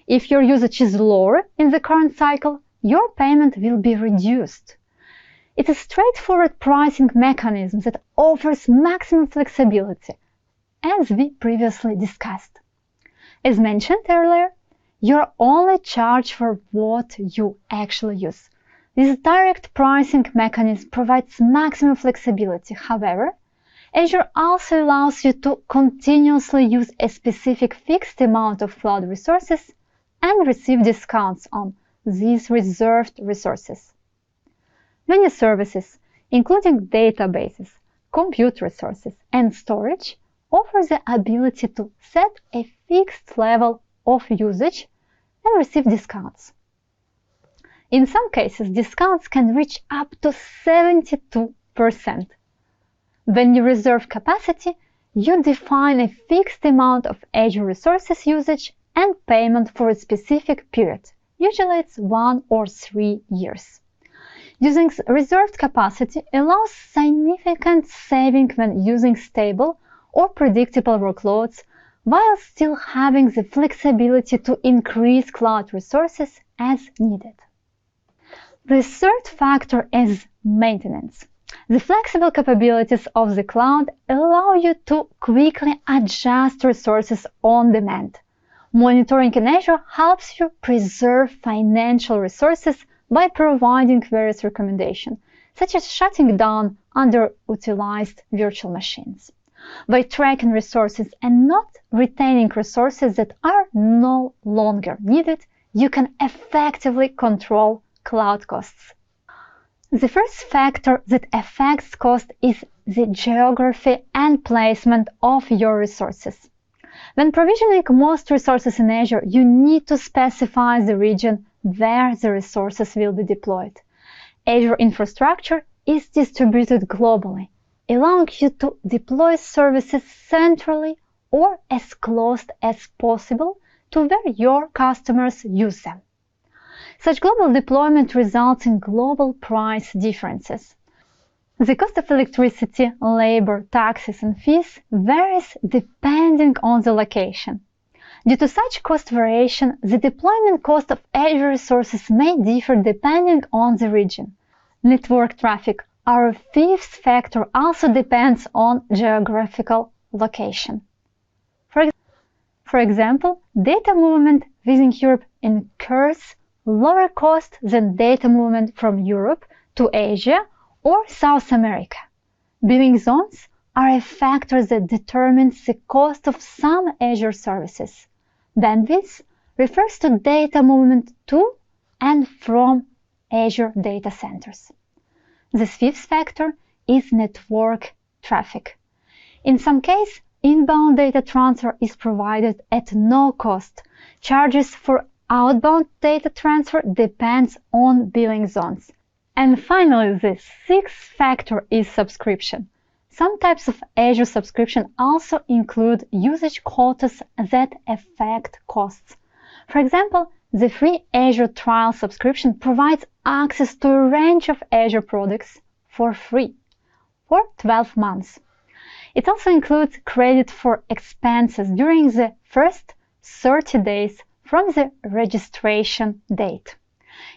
If your usage is lower in the current cycle, your payment will be reduced. It's a straightforward pricing mechanism that offers maximum flexibility, as we previously discussed. As mentioned earlier, you're only charged for what you actually use. This direct pricing mechanism provides maximum flexibility. However, Azure also allows you to continuously use a specific fixed amount of cloud resources and receive discounts on these reserved resources. Many services, including databases, compute resources, and storage, offer the ability to set a fixed level of usage and receive discounts. In some cases, discounts can reach up to 72%. When you reserve capacity, you define a fixed amount of Azure resources usage and payment for a specific period. Usually it's 1 or 3 years. Using reserved capacity allows significant saving when using stable or predictable workloads, while still having the flexibility to increase cloud resources as needed. The third factor is maintenance. The flexible capabilities of the cloud allow you to quickly adjust resources on demand. Monitoring in Azure helps you preserve financial resources by providing various recommendations, such as shutting down underutilized virtual machines. By tracking resources and not retaining resources that are no longer needed, you can effectively control cloud costs. The first factor that affects cost is the geography and placement of your resources. When provisioning most resources in Azure, you need to specify the region where the resources will be deployed. Azure infrastructure is distributed globally, allowing you to deploy services centrally or as close as possible to where your customers use them. Such global deployment results in global price differences. The cost of electricity, labor, taxes, and fees varies depending on the location. Due to such cost variation, the deployment cost of Azure resources may differ depending on the region. Network traffic, our fifth factor, also depends on geographical location. For example, data movement within Europe incurs lower cost than data movement from Europe to Asia or South America. Billing zones are a factor that determines the cost of some Azure services. Bandwidth refers to data movement to and from Azure data centers. The fifth factor is network traffic. In some cases, inbound data transfer is provided at no cost. Charges for outbound data transfer depends on billing zones. And finally, the sixth factor is subscription. Some types of Azure subscription also include usage quotas that affect costs. For example, the free Azure trial subscription provides access to a range of Azure products for free for 12 months. It also includes credit for expenses during the first 30 days from the registration date.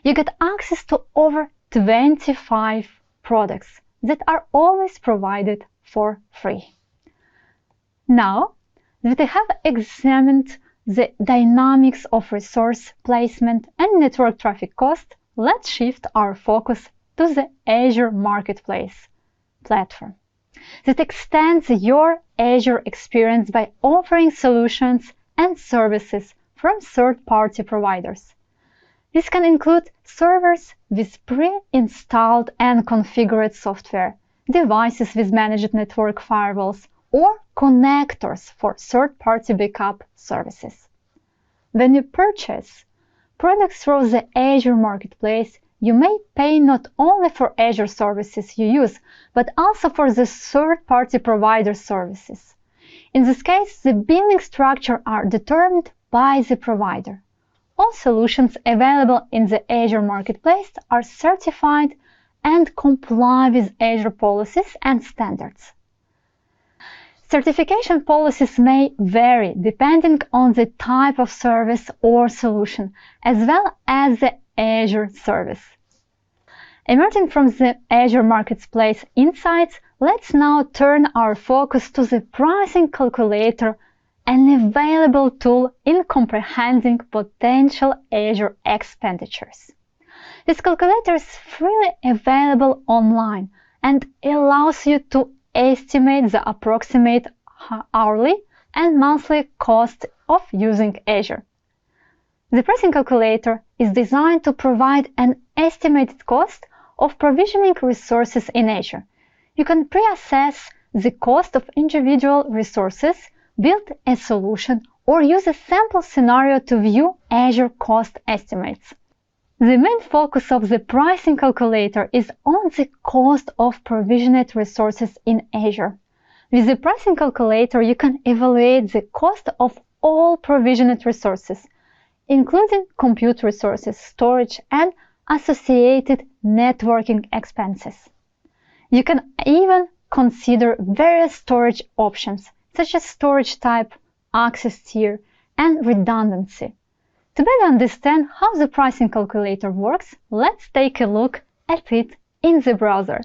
You get access to over 25 products that are always provided for free. Now that we have examined the dynamics of resource placement and network traffic cost, let's shift our focus to the Azure Marketplace platform that extends your Azure experience by offering solutions and services from third-party providers. This can include servers with pre-installed and configured software, devices with managed network firewalls, or connectors for third-party backup services. When you purchase products through the Azure Marketplace, you may pay not only for Azure services you use, but also for the third-party provider services. In this case, the billing structure are determined by the provider. All solutions available in the Azure Marketplace are certified and comply with Azure policies and standards. Certification policies may vary depending on the type of service or solution, as well as the Azure service. Emerging from the Azure Marketplace insights, let's now turn our focus to the pricing calculator, an available tool in comprehending potential Azure expenditures. This calculator is freely available online and allows you to estimate the approximate hourly and monthly cost of using Azure. The pricing calculator is designed to provide an estimated cost of provisioning resources in Azure. You can pre-assess the cost of individual resources, build a solution, or use a sample scenario to view Azure cost estimates. The main focus of the pricing calculator is on the cost of provisioned resources in Azure. With the pricing calculator, you can evaluate the cost of all provisioned resources, including compute resources, storage, and associated networking expenses. You can even consider various storage options, such as storage type, access tier, and redundancy. To better understand how the pricing calculator works, let's take a look at it in the browser.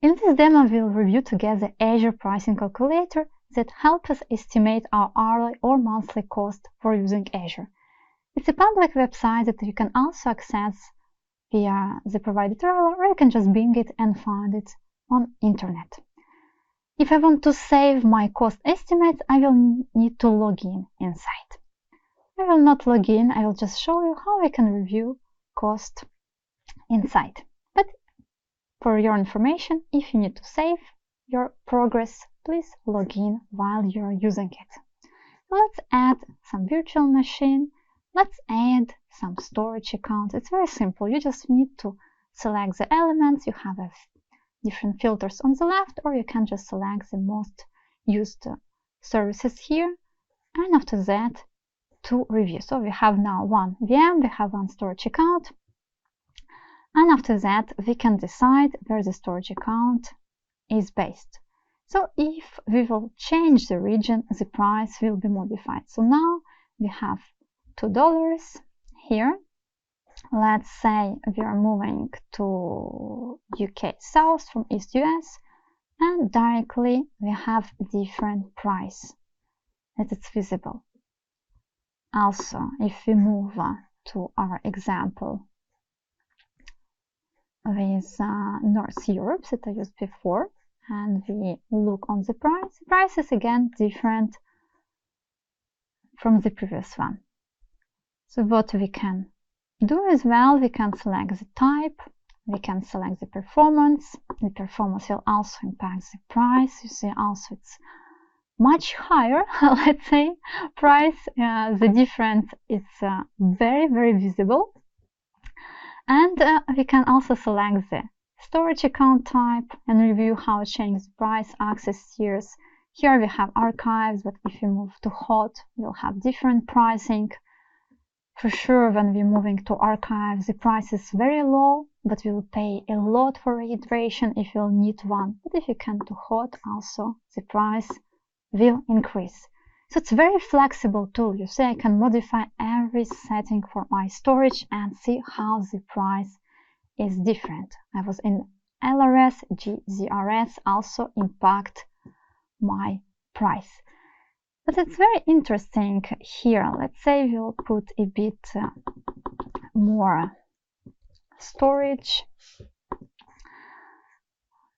In this demo, we'll review together Azure pricing calculator that helps us estimate our hourly or monthly cost for using Azure. It's a public website that you can also access via the provided URL, or you can just Bing it and find it on internet. If I want to save my cost estimates, I will need to log in inside. I will not log in, I will just show you how I can review cost inside. But for your information, if you need to save your progress, please log in while you're using it. Let's add some virtual machine. Let's add some storage account. It's very simple. You just need to select the elements. You have different filters on the left, or you can just select the most used services here. And after that, to review. So we have now one VM, we have one storage account. And after that, we can decide where the storage account is based. So if we will change the region, the price will be modified. So now we have $2 here. Let's say we are moving to UK South from East US, and directly we have different price that it's visible. Also, if we move to our example with North Europe that I used before, and we look on the price is again different from the previous one. So what we can do as well, we can select the type, we can select the performance. The performance will also impact the price. You see also it's much higher, let's say, price. The difference is very, very visible. And we can also select the storage account type and review how it changes the price, access tiers. Here we have archives, but if you move to hot, we'll have different pricing. For sure, when we're moving to archives, the price is very low, but we'll pay a lot for registration if you'll need one. But if you come to hot, also the price will increase. So it's a very flexible tool. You see, I can modify every setting for my storage and see how the price is different. I was in LRS, GZRS also impact my price. But it's very interesting here. Let's say we'll put a bit more storage.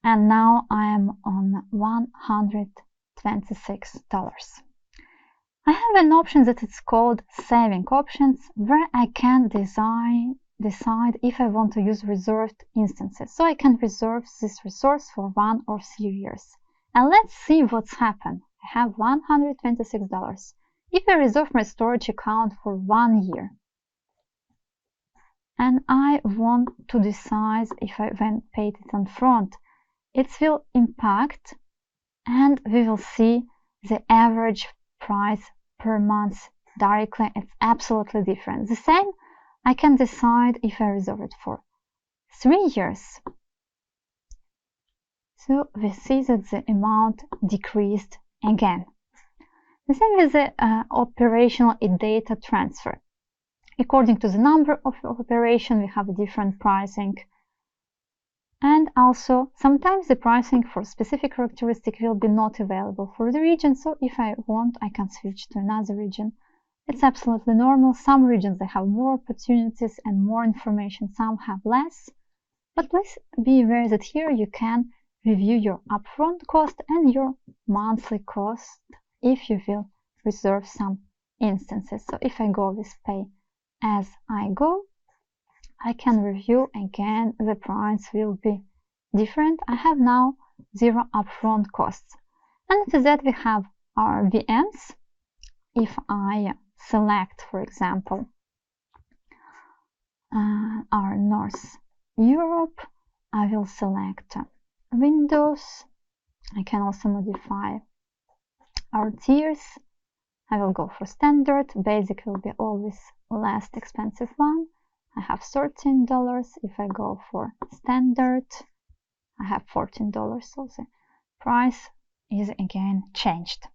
And now I am on $126. I have an option that is called saving options, where I can decide if I want to use reserved instances. So I can reserve this resource for 1 or 3 years. And let's see what's happened. I have $126. If I reserve my storage account for 1 year, and I want to decide if I then paid it on front, it will impact, and we will see the average price per month directly. It's absolutely different. The same, I can decide if I reserve it for 3 years. So we see that the amount decreased again. The same with the operational data transfer. According to the number of operation, we have a different pricing. And also, sometimes the pricing for specific characteristic will be not available for the region. So if I want, I can switch to another region. It's absolutely normal. Some regions, they have more opportunities and more information. Some have less. But please be aware that here you can review your upfront cost and your monthly cost if you will reserve some instances. So if I go with pay as I go, I can review again, the price will be different. I have now 0 upfront costs. And after that we have our VMs. If I select, for example, our North Europe, I will select Windows. I can also modify our tiers. I will go for standard. Basic will be always last expensive one. I have $13. If I go for standard, I have $14. So the price is again changed.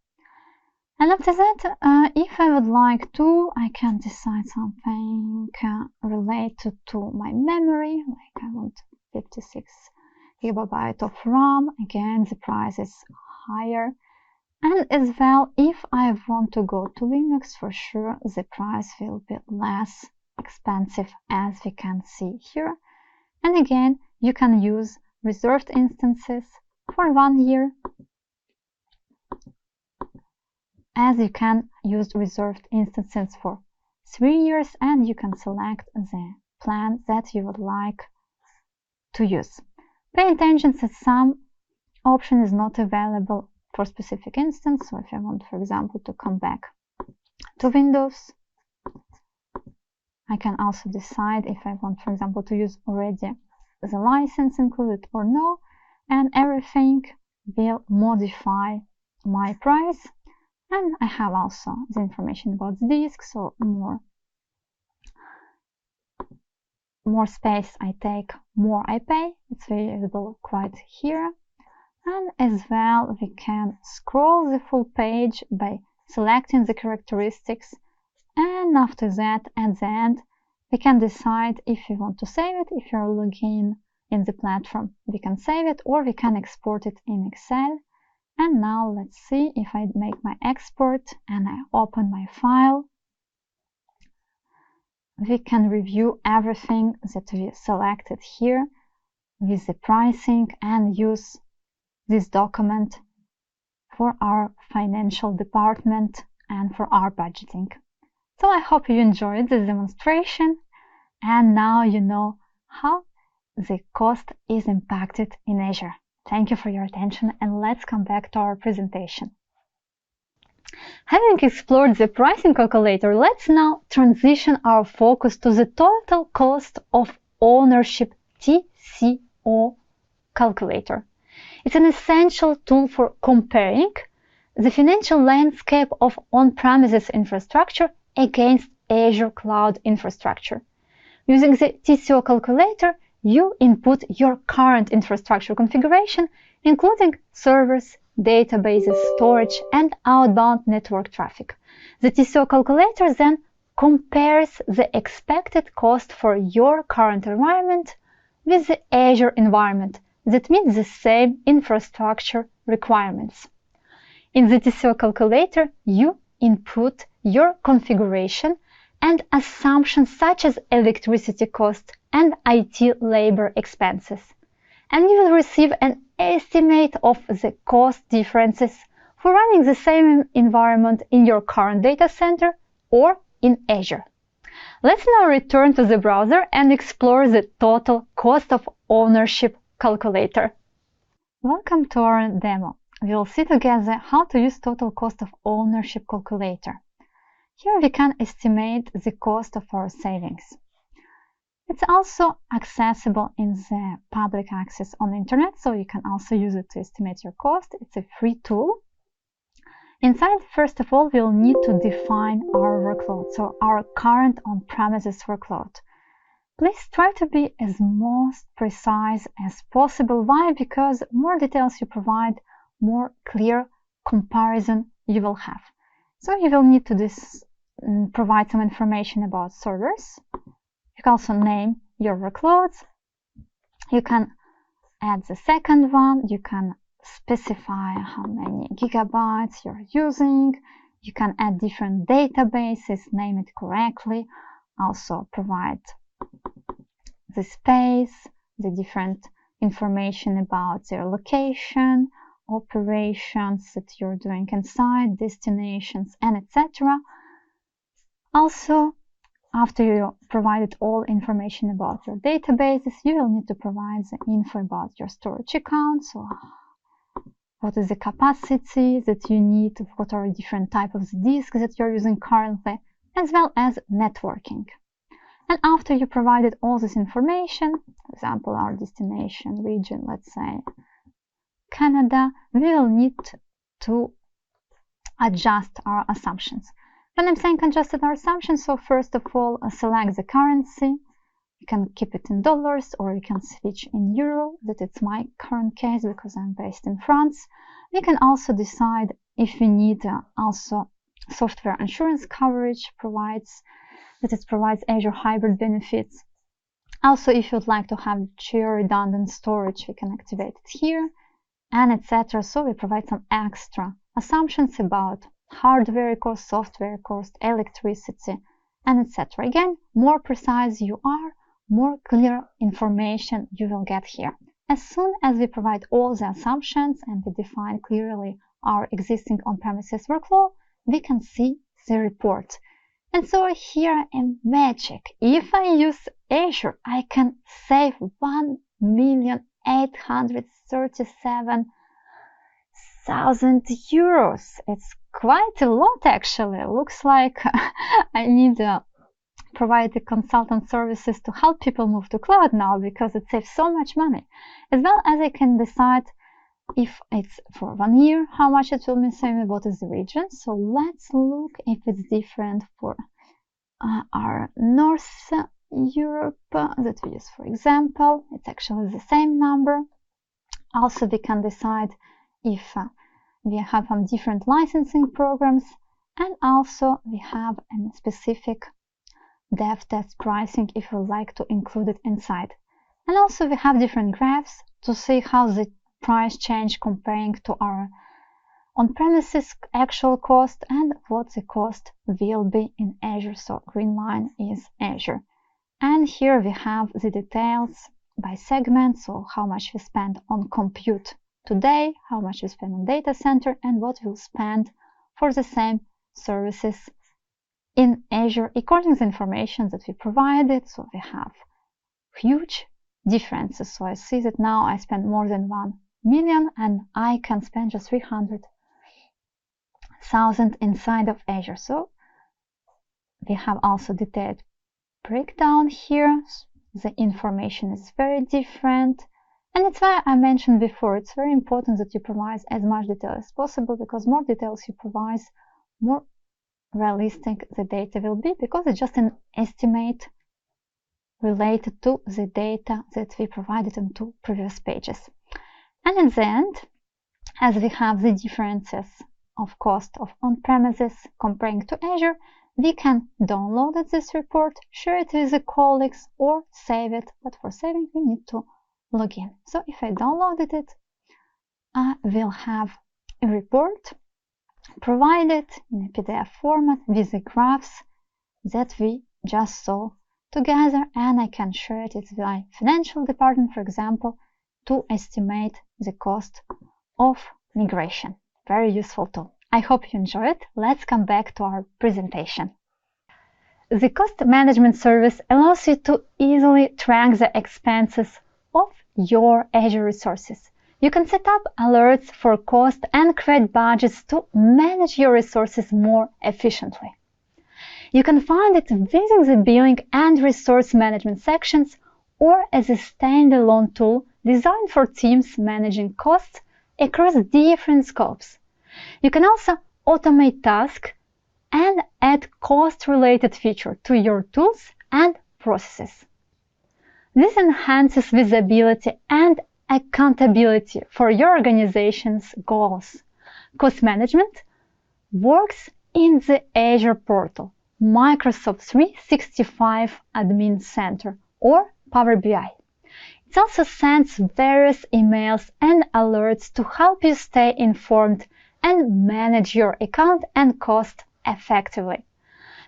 And after that, if I would like to, I can decide something related to my memory. Like I want 56 GB of RAM. Again, the price is higher. And as well, if I want to go to Linux, for sure the price will be less expensive, as we can see here. And again, you can use reserved instances for 1 year, as you can use reserved instances for 3 years, and you can select the plan that you would like to use. Pay attention that some option is not available for specific instance. So if I want, for example, to come back to Windows, I can also decide if I want, for example, to use already the license included or no, and everything will modify my price. And I have also the information about the disk, so more space I take, more I pay. It's visible quite here. And as well, we can scroll the full page by selecting the characteristics. And after that, at the end, we can decide if we want to save it. If you're logging in the platform, we can save it, or we can export it in Excel. And now let's see if I make my export and I open my file. We can review everything that we selected here with the pricing and use this document for our financial department and for our budgeting. So I hope you enjoyed this demonstration, and now you know how the cost is impacted in Azure. Thank you for your attention, and let's come back to our presentation. Having explored the pricing calculator, let's now transition our focus to the total cost of ownership TCO calculator. It's an essential tool for comparing the financial landscape of on-premises infrastructure against Azure cloud infrastructure. Using the TCO calculator, you input your current infrastructure configuration, including servers, databases, storage, and outbound network traffic. The TCO calculator then compares the expected cost for your current environment with the Azure environment that meets the same infrastructure requirements. In the TCO calculator, you input your configuration and assumptions such as electricity cost and IT labor expenses, and you will receive an estimate of the cost differences for running the same environment in your current data center or in Azure. Let's now return to the browser and explore the total cost of ownership calculator. Welcome to our demo. We'll see together how to use total cost of ownership calculator. Here we can estimate the cost of our savings. It's also accessible in the public access on the internet, so you can also use it to estimate your cost. It's a free tool. Inside, first of all, we'll need to define our workload, so our current on-premises workload. Please try to be as most precise as possible. Why? Because more details you provide, more clear comparison you will have. So you will need to provide some information about servers. You can also name your workloads. You can add the second one. You can specify how many gigabytes you're using. You can add different databases, name it correctly. Also provide the space, the different information about their location, operations that you're doing inside, destinations, and etc. Also, after you provided all information about your databases, you will need to provide the info about your storage account. So what is the capacity that you need, what are different types of disks that you're using currently, as well as networking. And after you provided all this information, for example, our destination region, let's say Canada, we will need to adjust our assumptions. When I'm saying adjusted our assumptions, so first of all, select the currency. You can keep it in dollars or you can switch in euro. That it's my current case because I'm based in France. We can also decide if we need also software insurance coverage provides Azure hybrid benefits. Also, if you'd like to have geo redundant storage, we can activate it here, and etc. So we provide some extra assumptions about hardware cost, software cost, electricity, and etc. Again, more precise you are, more clear information you will get here. As soon as we provide all the assumptions and we define clearly our existing on-premises workflow, we can see the report. And so here in magic, if I use Azure, I can save 1,837,000 euros. It's quite a lot actually. It looks like I need to provide the consultant services to help people move to cloud now because it saves so much money. As well as I can decide if it's for 1 year, how much it will be saving, what is the region. So let's look if it's different for our North Europe that we use, for example. It's actually the same number. Also, we can decide if we have some different licensing programs, and also we have a specific dev test pricing if we like to include it inside. And also we have different graphs to see how the price change comparing to our on-premises actual cost and what the cost will be in Azure. So green line is Azure. And here we have the details by segment, so how much we spend on compute today, how much we spend on data center, and what we'll spend for the same services in Azure according to the information that we provided. So we have huge differences. So I see that now I spend more than 1 million and I can spend just 300,000 inside of Azure. So we have also detailed breakdown here. The information is very different. And it's why I mentioned before, it's very important that you provide as much detail as possible, because more details you provide, more realistic the data will be, because it's just an estimate related to the data that we provided in 2 previous pages. And in the end, as we have the differences of cost of on-premises comparing to Azure, we can download this report, share it with the colleagues, or save it. But for saving, we need to log in. So if I downloaded it, I will have a report provided in a PDF format with the graphs that we just saw together, and I can share it with my financial department, for example, to estimate the cost of migration. Very useful tool. I hope you enjoy it. Let's come back to our presentation. The cost management service allows you to easily track the expenses of your Azure resources. You can set up alerts for cost and create budgets to manage your resources more efficiently. You can find it within the billing and resource management sections, or as a standalone tool designed for teams managing costs across different scopes. You can also automate tasks and add cost-related features to your tools and processes. This enhances visibility and accountability for your organization's goals. Cost management works in the Azure portal, Microsoft 365 Admin Center, or Power BI. It also sends various emails and alerts to help you stay informed and manage your account and cost effectively.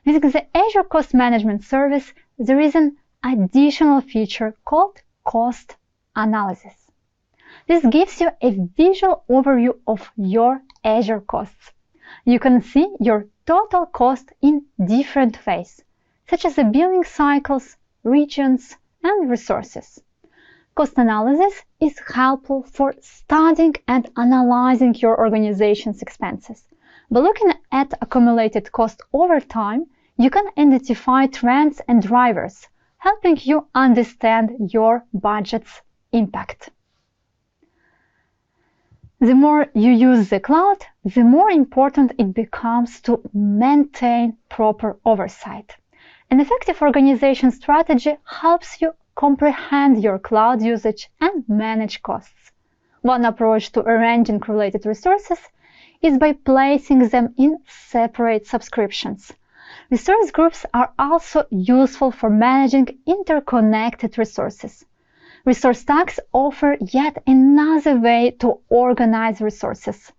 With the Azure Cost Management Service, there is an additional feature called Cost Analysis. This gives you a visual overview of your Azure costs. You can see your total cost in different ways, such as the billing cycles, regions, and resources. Cost analysis is helpful for studying and analyzing your organization's expenses. By looking at accumulated cost over time, you can identify trends and drivers, helping you understand your budget's impact. The more you use the cloud, the more important it becomes to maintain proper oversight. An effective organization strategy helps you comprehend your cloud usage and manage costs. One approach to arranging related resources is by placing them in separate subscriptions. Resource groups are also useful for managing interconnected resources. Resource tags offer yet another way to organize resources.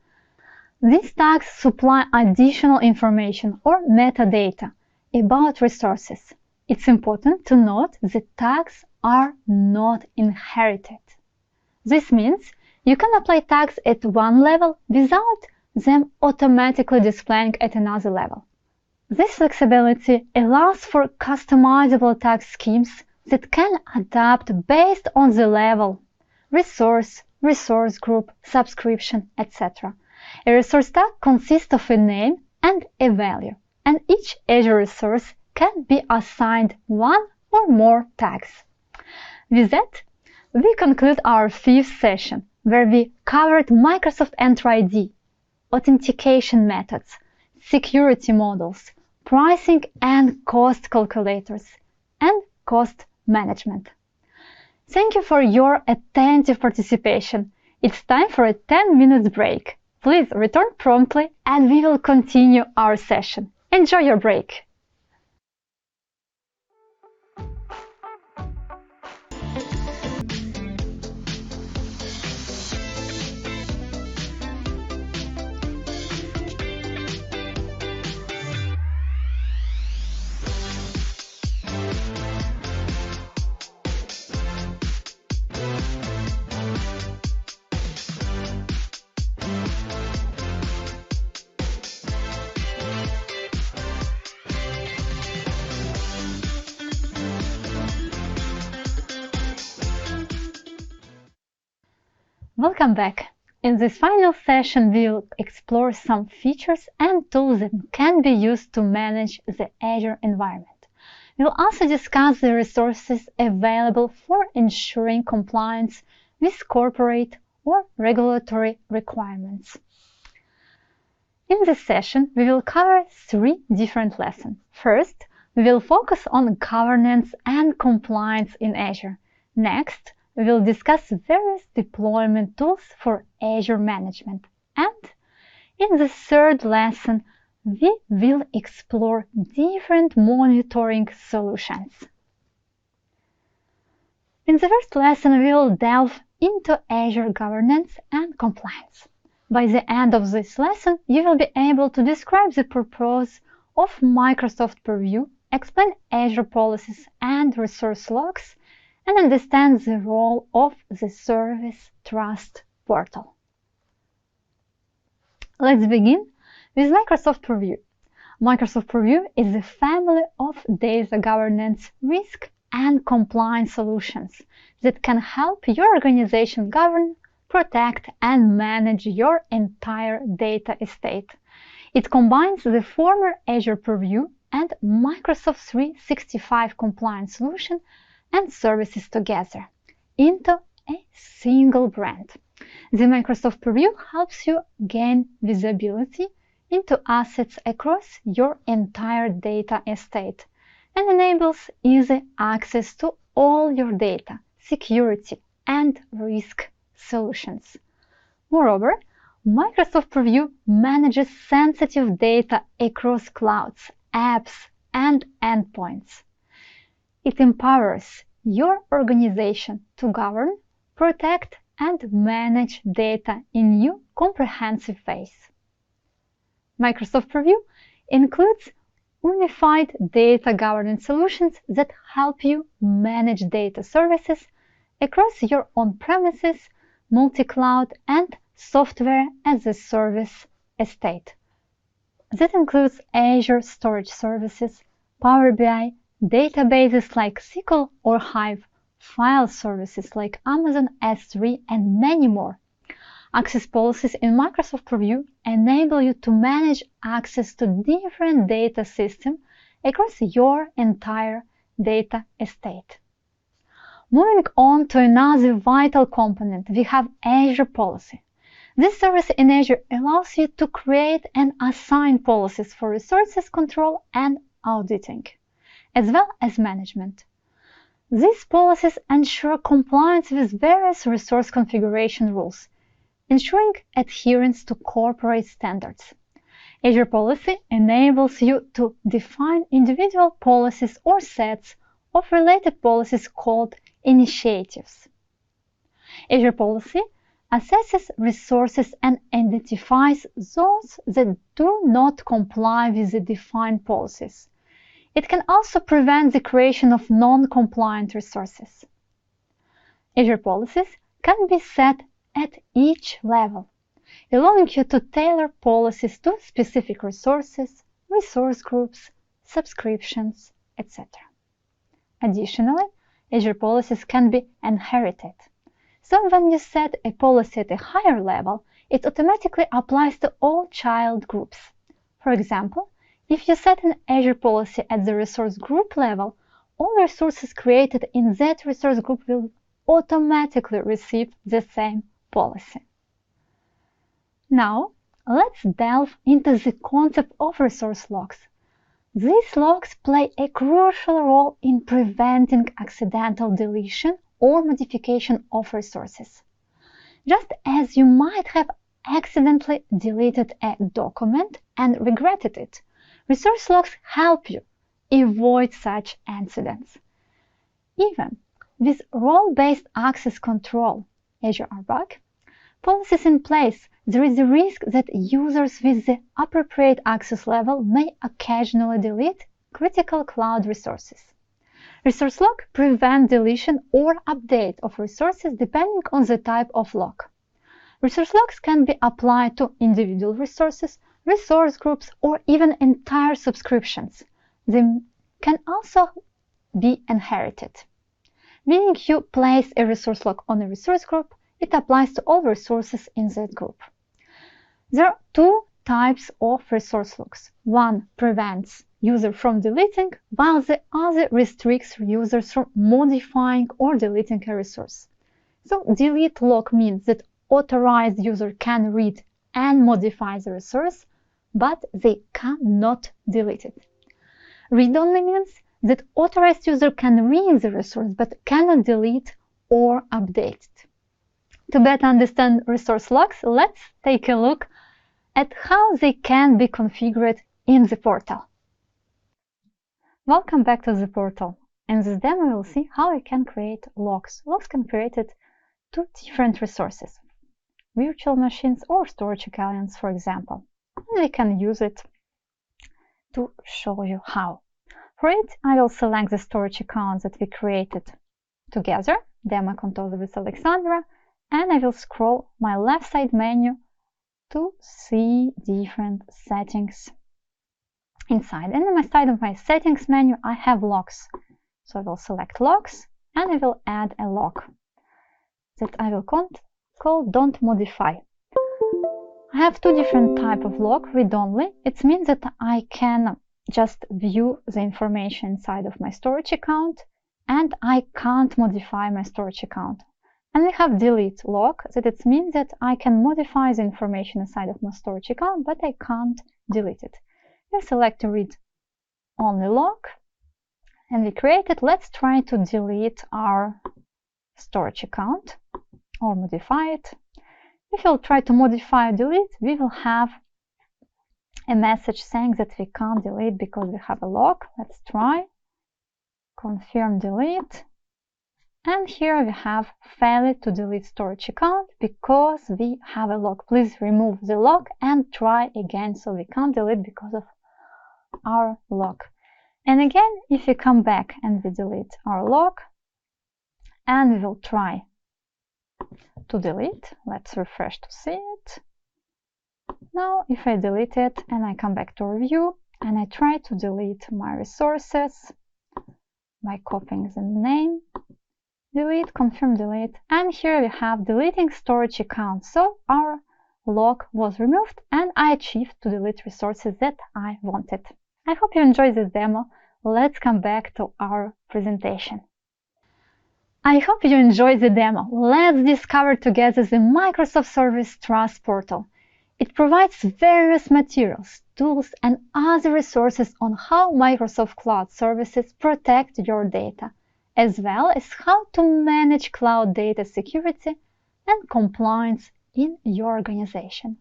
These tags supply additional information or metadata about resources. It's important to note that tags are not inherited. This means you can apply tags at one level without them automatically displaying at another level. This flexibility allows for customizable tag schemes that can adapt based on the level, resource, resource group, subscription, etc. A resource tag consists of a name and a value, and each Azure resource can be assigned one or more tags. With that, we conclude our 5th session, where we covered Microsoft Entra ID, authentication methods, security models, pricing and cost calculators, and cost management. Thank you for your attentive participation. It's time for a 10-minute break. Please return promptly and we will continue our session. Enjoy your break! Welcome back. In this final session, we'll explore some features and tools that can be used to manage the Azure environment. We'll also discuss the resources available for ensuring compliance with corporate or regulatory requirements. In this session, we will cover 3 different lessons. First, we will focus on governance and compliance in Azure. Next, we will discuss various deployment tools for Azure management. And in the third lesson, we will explore different monitoring solutions. In the first lesson, we will delve into Azure governance and compliance. By the end of this lesson, you will be able to describe the purpose of Microsoft Purview, explain Azure policies and resource logs, and understand the role of the Service Trust Portal. Let's begin with Microsoft Purview. Microsoft Purview is a family of data governance, risk, and compliance solutions that can help your organization govern, protect, and manage your entire data estate. It combines the former Azure Purview and Microsoft 365 compliance solution and services together into a single brand. The Microsoft Purview helps you gain visibility into assets across your entire data estate and enables easy access to all your data, security, and risk solutions. Moreover, Microsoft Purview manages sensitive data across clouds, apps, and endpoints. It empowers your organization to govern, protect, and manage data in new comprehensive ways. Microsoft Purview includes unified data governance solutions that help you manage data services across your on-premises, multi-cloud, and software as a service estate. That includes Azure Storage Services, Power BI, databases like SQL or Hive, file services like Amazon S3, and many more. Access policies in Microsoft Purview enable you to manage access to different data systems across your entire data estate. Moving on to another vital component, we have Azure Policy. This service in Azure allows you to create and assign policies for resources control and auditing, as well as management. These policies ensure compliance with various resource configuration rules, ensuring adherence to corporate standards. Azure Policy enables you to define individual policies or sets of related policies called initiatives. Azure Policy assesses resources and identifies those that do not comply with the defined policies. It can also prevent the creation of non-compliant resources. Azure policies can be set at each level, allowing you to tailor policies to specific resources, resource groups, subscriptions, etc. Additionally, Azure policies can be inherited. So when you set a policy at a higher level, it automatically applies to all child groups. For example, if you set an Azure policy at the resource group level, all resources created in that resource group will automatically receive the same policy. Now, let's delve into the concept of resource logs. These logs play a crucial role in preventing accidental deletion or modification of resources. Just as you might have accidentally deleted a document and regretted it, resource logs help you avoid such incidents. Even with role-based access control, Azure RBAC, policies in place, there is a risk that users with the appropriate access level may occasionally delete critical cloud resources. Resource log prevents deletion or update of resources depending on the type of log. Resource logs can be applied to individual resources, resource groups, or even entire subscriptions. They can also be inherited. Meaning you place a resource log on a resource group, It applies to all resources in that group. There are two types of resource locks. One prevents user from deleting, while the other restricts users from modifying or deleting a resource. So delete lock means that authorized user can read and modify the resource, but they cannot delete it. Read-only means that authorized user can read the resource but cannot delete or update it. To better understand resource locks, let's take a look at how they can be configured in the portal. Welcome back to the portal. In this demo, we'll see how we can create locks. Locks can be created to different resources, virtual machines or storage accounts, for example. And we can use it to show you how. For it, I will select the storage account that we created together, demo control with Alexandra, and I will scroll my left side menu to see different settings inside. And in my side of my settings menu, I have locks. So I will select locks and I will add a lock that I will call don't modify. I have two different types of lock, read-only. It means that I can just view the information inside of my storage account and I can't modify my storage account. And we have delete lock, that it means that I can modify the information inside of my storage account, but I can't delete it. We select read only lock and we create it. Let's try to delete our storage account or modify it. If we'll try to modify or delete, we will have a message saying that we can't delete because we have a lock. Let's try confirm delete. And here we have failed to delete storage account because we have a lock. Please remove the lock and try again. So we can't delete because of our lock. And again, if we come back and we delete our lock and we will try to delete, let's refresh to see it. Now, if I delete it and I come back to review and I try to delete my resources by copying the name, delete, confirm delete, and here we have deleting storage account. So our lock was removed and I achieved to delete resources that I wanted. I hope you enjoyed this demo. Let's come back to our presentation. I hope you enjoyed the demo. Let's discover together the Microsoft Service Trust Portal. It provides various materials, tools, and other resources on how Microsoft Cloud Services protect your data, as well as how to manage cloud data security and compliance in your organization.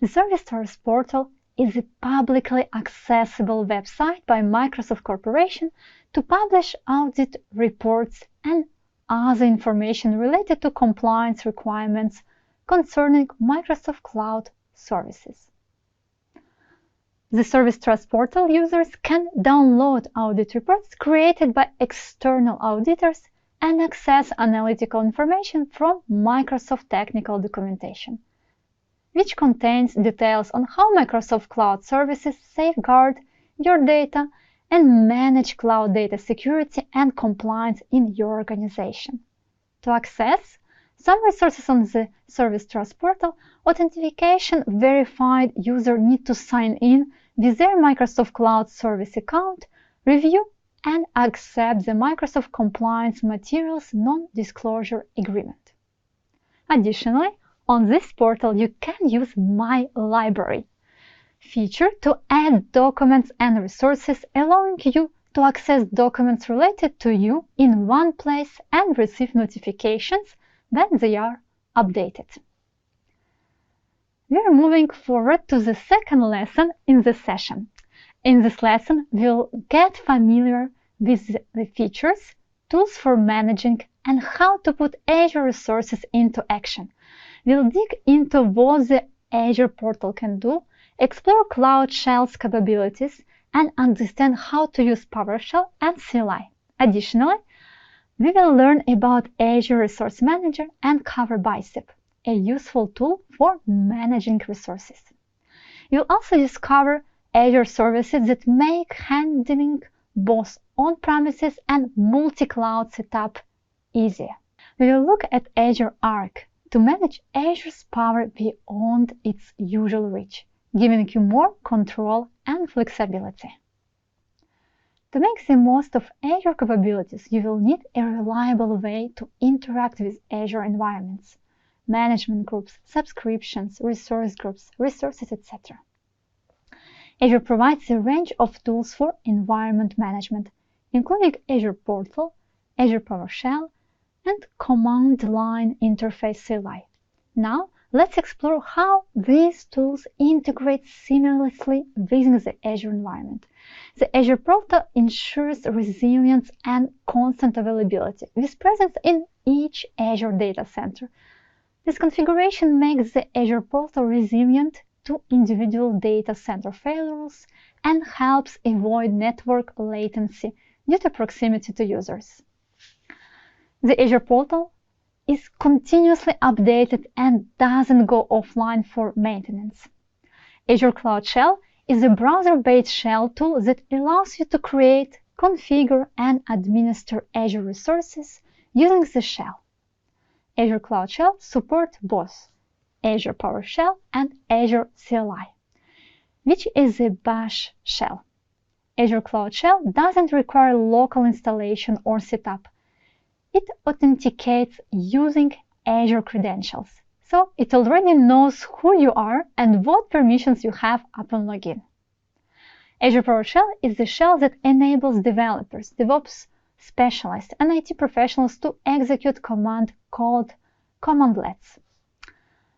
The Service Trust Portal is a publicly accessible website by Microsoft Corporation to publish audit reports and other information related to compliance requirements concerning Microsoft Cloud services. The Service Trust Portal users can download audit reports created by external auditors and access analytical information from Microsoft technical documentation, which contains details on how Microsoft Cloud Services safeguard your data and manage cloud data security and compliance in your organization. To access some resources on the Service Trust Portal, authentication verified users need to sign in with their Microsoft Cloud Service account, review and accept the Microsoft Compliance Materials Non-Disclosure Agreement. Additionally, on this portal you can use My Library feature to add documents and resources, allowing you to access documents related to you in one place and receive notifications when they are updated. We are moving forward to the second lesson in the session. In this lesson, we'll get familiar with the features, tools for managing, and how to put Azure resources into action. We'll dig into what the Azure portal can do, explore Cloud Shell's capabilities, and understand how to use PowerShell and CLI. Additionally, we will learn about Azure Resource Manager and cover Bicep, a useful tool for managing resources. You'll also discover Azure services that make handling both on-premises and multi-cloud setup easier. We will look at Azure Arc to manage Azure's power beyond its usual reach, giving you more control and flexibility. To make the most of Azure capabilities, you will need a reliable way to interact with Azure environments, management groups, subscriptions, resource groups, resources, etc. Azure provides a range of tools for environment management, including Azure Portal, Azure PowerShell, and Command Line Interface CLI. Now, let's explore how these tools integrate seamlessly within the Azure environment. The Azure Portal ensures resilience and constant availability, with presence in each Azure data center. This configuration makes the Azure Portal resilient to individual data center failures and helps avoid network latency due to proximity to users. The Azure Portal is continuously updated and doesn't go offline for maintenance. Azure Cloud Shell is a browser-based shell tool that allows you to create, configure, and administer Azure resources using the shell. Azure Cloud Shell supports both Azure PowerShell and Azure CLI, which is a bash shell. Azure Cloud Shell doesn't require local installation or setup. It authenticates using Azure credentials, so it already knows who you are and what permissions you have upon login. Azure PowerShell is the shell that enables developers, DevOps specialists, and IT professionals to execute command called commandlets.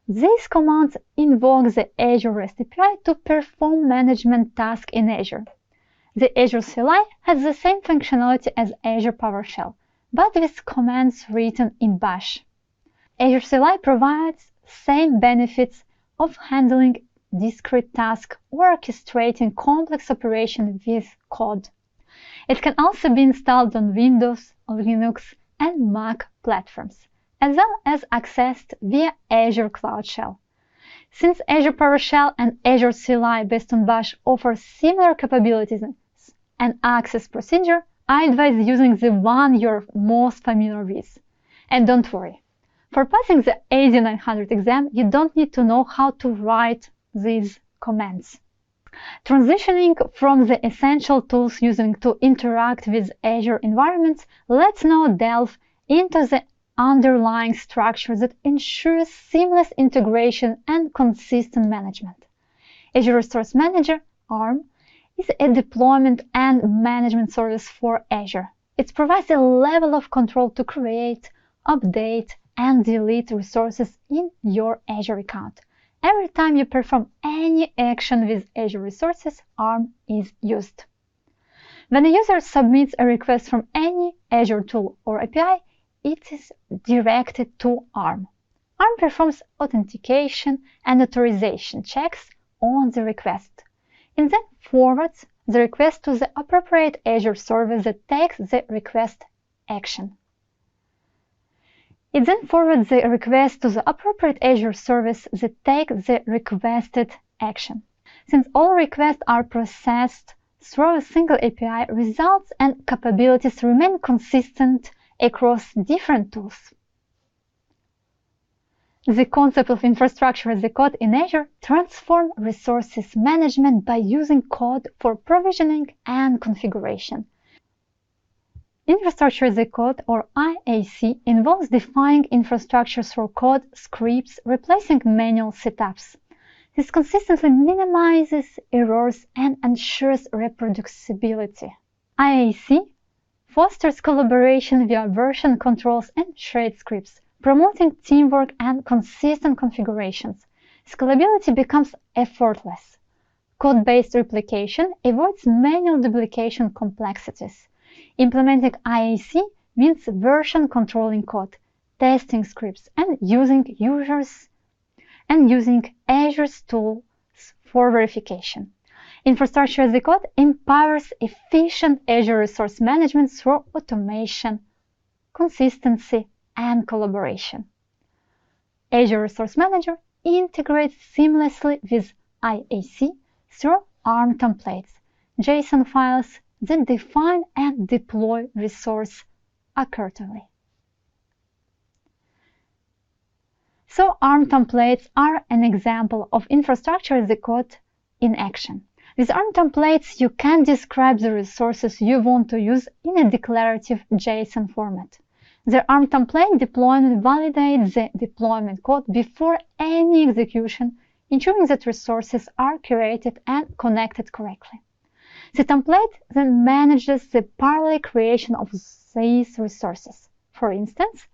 These commands invoke the Azure REST API to perform management tasks in Azure. The Azure CLI has the same functionality as Azure PowerShell, but with commands written in bash. Azure CLI provides same benefits of handling discrete tasks or orchestrating complex operations with code. It can also be installed on Windows, Linux, and Mac platforms, as well as accessed via Azure Cloud Shell. Since Azure PowerShell and Azure CLI based on bash offer similar capabilities and access procedure, I advise using the one you're most familiar with. And don't worry, for passing the AZ900 exam, you don't need to know how to write these commands. Transitioning from the essential tools using to interact with Azure environments, let's now delve into the underlying structure that ensures seamless integration and consistent management. Azure Resource Manager, ARM, is a deployment and management service for Azure. It provides a level of control to create, update, and delete resources in your Azure account. Every time you perform any action with Azure resources, ARM is used. When a user submits a request from any Azure tool or API, it is directed to ARM. ARM performs authentication and authorization checks on the request. It then forwards the request to the appropriate Azure service that takes the request action. It then forwards the request to the appropriate Azure service that takes the requested action. Since all requests are processed through a single API, results and capabilities remain consistent across different tools. The concept of infrastructure as a code in Azure transforms resources management by using code for provisioning and configuration. Infrastructure as a code, or IAC, involves defining infrastructure through code scripts, replacing manual setups. This consistently minimizes errors and ensures reproducibility. IAC fosters collaboration via version controls and shared scripts, promoting teamwork and consistent configurations. Scalability becomes effortless. Code-based replication avoids manual duplication complexities. Implementing IAC means version controlling code, testing scripts, and using Azure's tools for verification. Infrastructure as a code empowers efficient Azure resource management through automation, consistency, and collaboration. Azure Resource Manager integrates seamlessly with IAC through ARM templates, JSON files that define and deploy resource accurately. So ARM templates are an example of infrastructure as a code in action. With ARM templates, you can describe the resources you want to use in a declarative JSON format. The ARM template deployment validates the deployment code before any execution, ensuring that resources are created and connected correctly. The template then manages the parallel creation of these resources. For instance,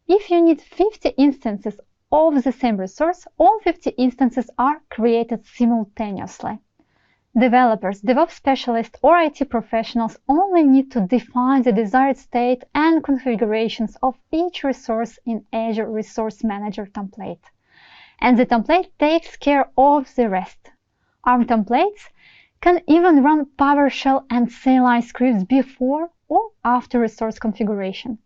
if you need 50 instances of the same resource, all 50 instances are created simultaneously. Developers, DevOps specialists, or IT professionals only need to define the desired state and configurations of each resource in Azure Resource Manager template. And the template takes care of the rest. ARM templates can even run PowerShell and CLI scripts before or after resource configuration.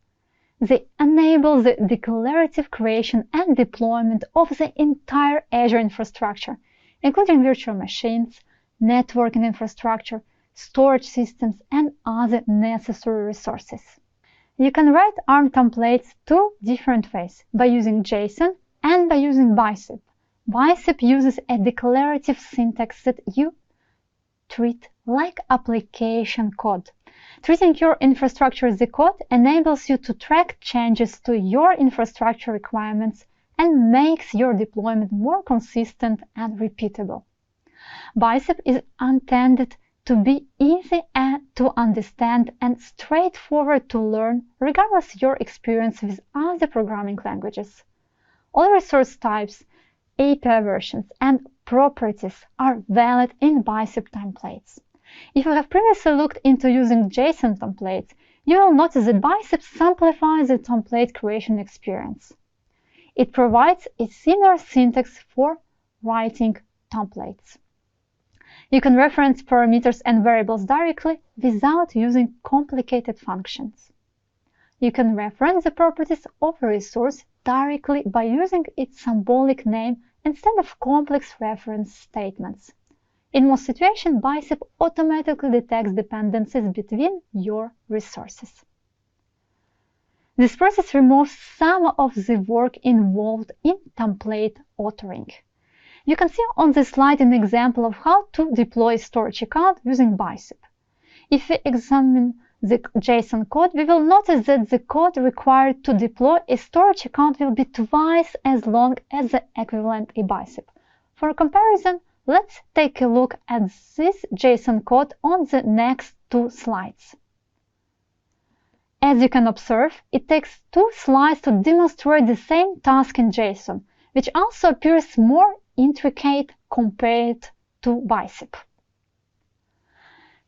They enable the declarative creation and deployment of the entire Azure infrastructure, including virtual machines, networking infrastructure, storage systems, and other necessary resources. You can write ARM templates two different ways, by using JSON and by using Bicep. Bicep uses a declarative syntax that you treat like application code. Treating your infrastructure as a code enables you to track changes to your infrastructure requirements and makes your deployment more consistent and repeatable. Bicep is intended to be easy to understand and straightforward to learn, regardless of your experience with other programming languages. All resource types, API versions, and properties are valid in Bicep templates. If you have previously looked into using JSON templates, you will notice that Bicep simplifies the template creation experience. It provides a similar syntax for writing templates. You can reference parameters and variables directly without using complicated functions. You can reference the properties of a resource directly by using its symbolic name instead of complex reference statements. In most situations, Bicep automatically detects dependencies between your resources. This process removes some of the work involved in template authoring. You can see on this slide an example of how to deploy a storage account using Bicep. If we examine the JSON code, we will notice that the code required to deploy a storage account will be twice as long as the equivalent in Bicep. For comparison, let's take a look at this JSON code on the next two slides. As you can observe, it takes 2 slides to demonstrate the same task in JSON, which also appears more intricate compared to Bicep.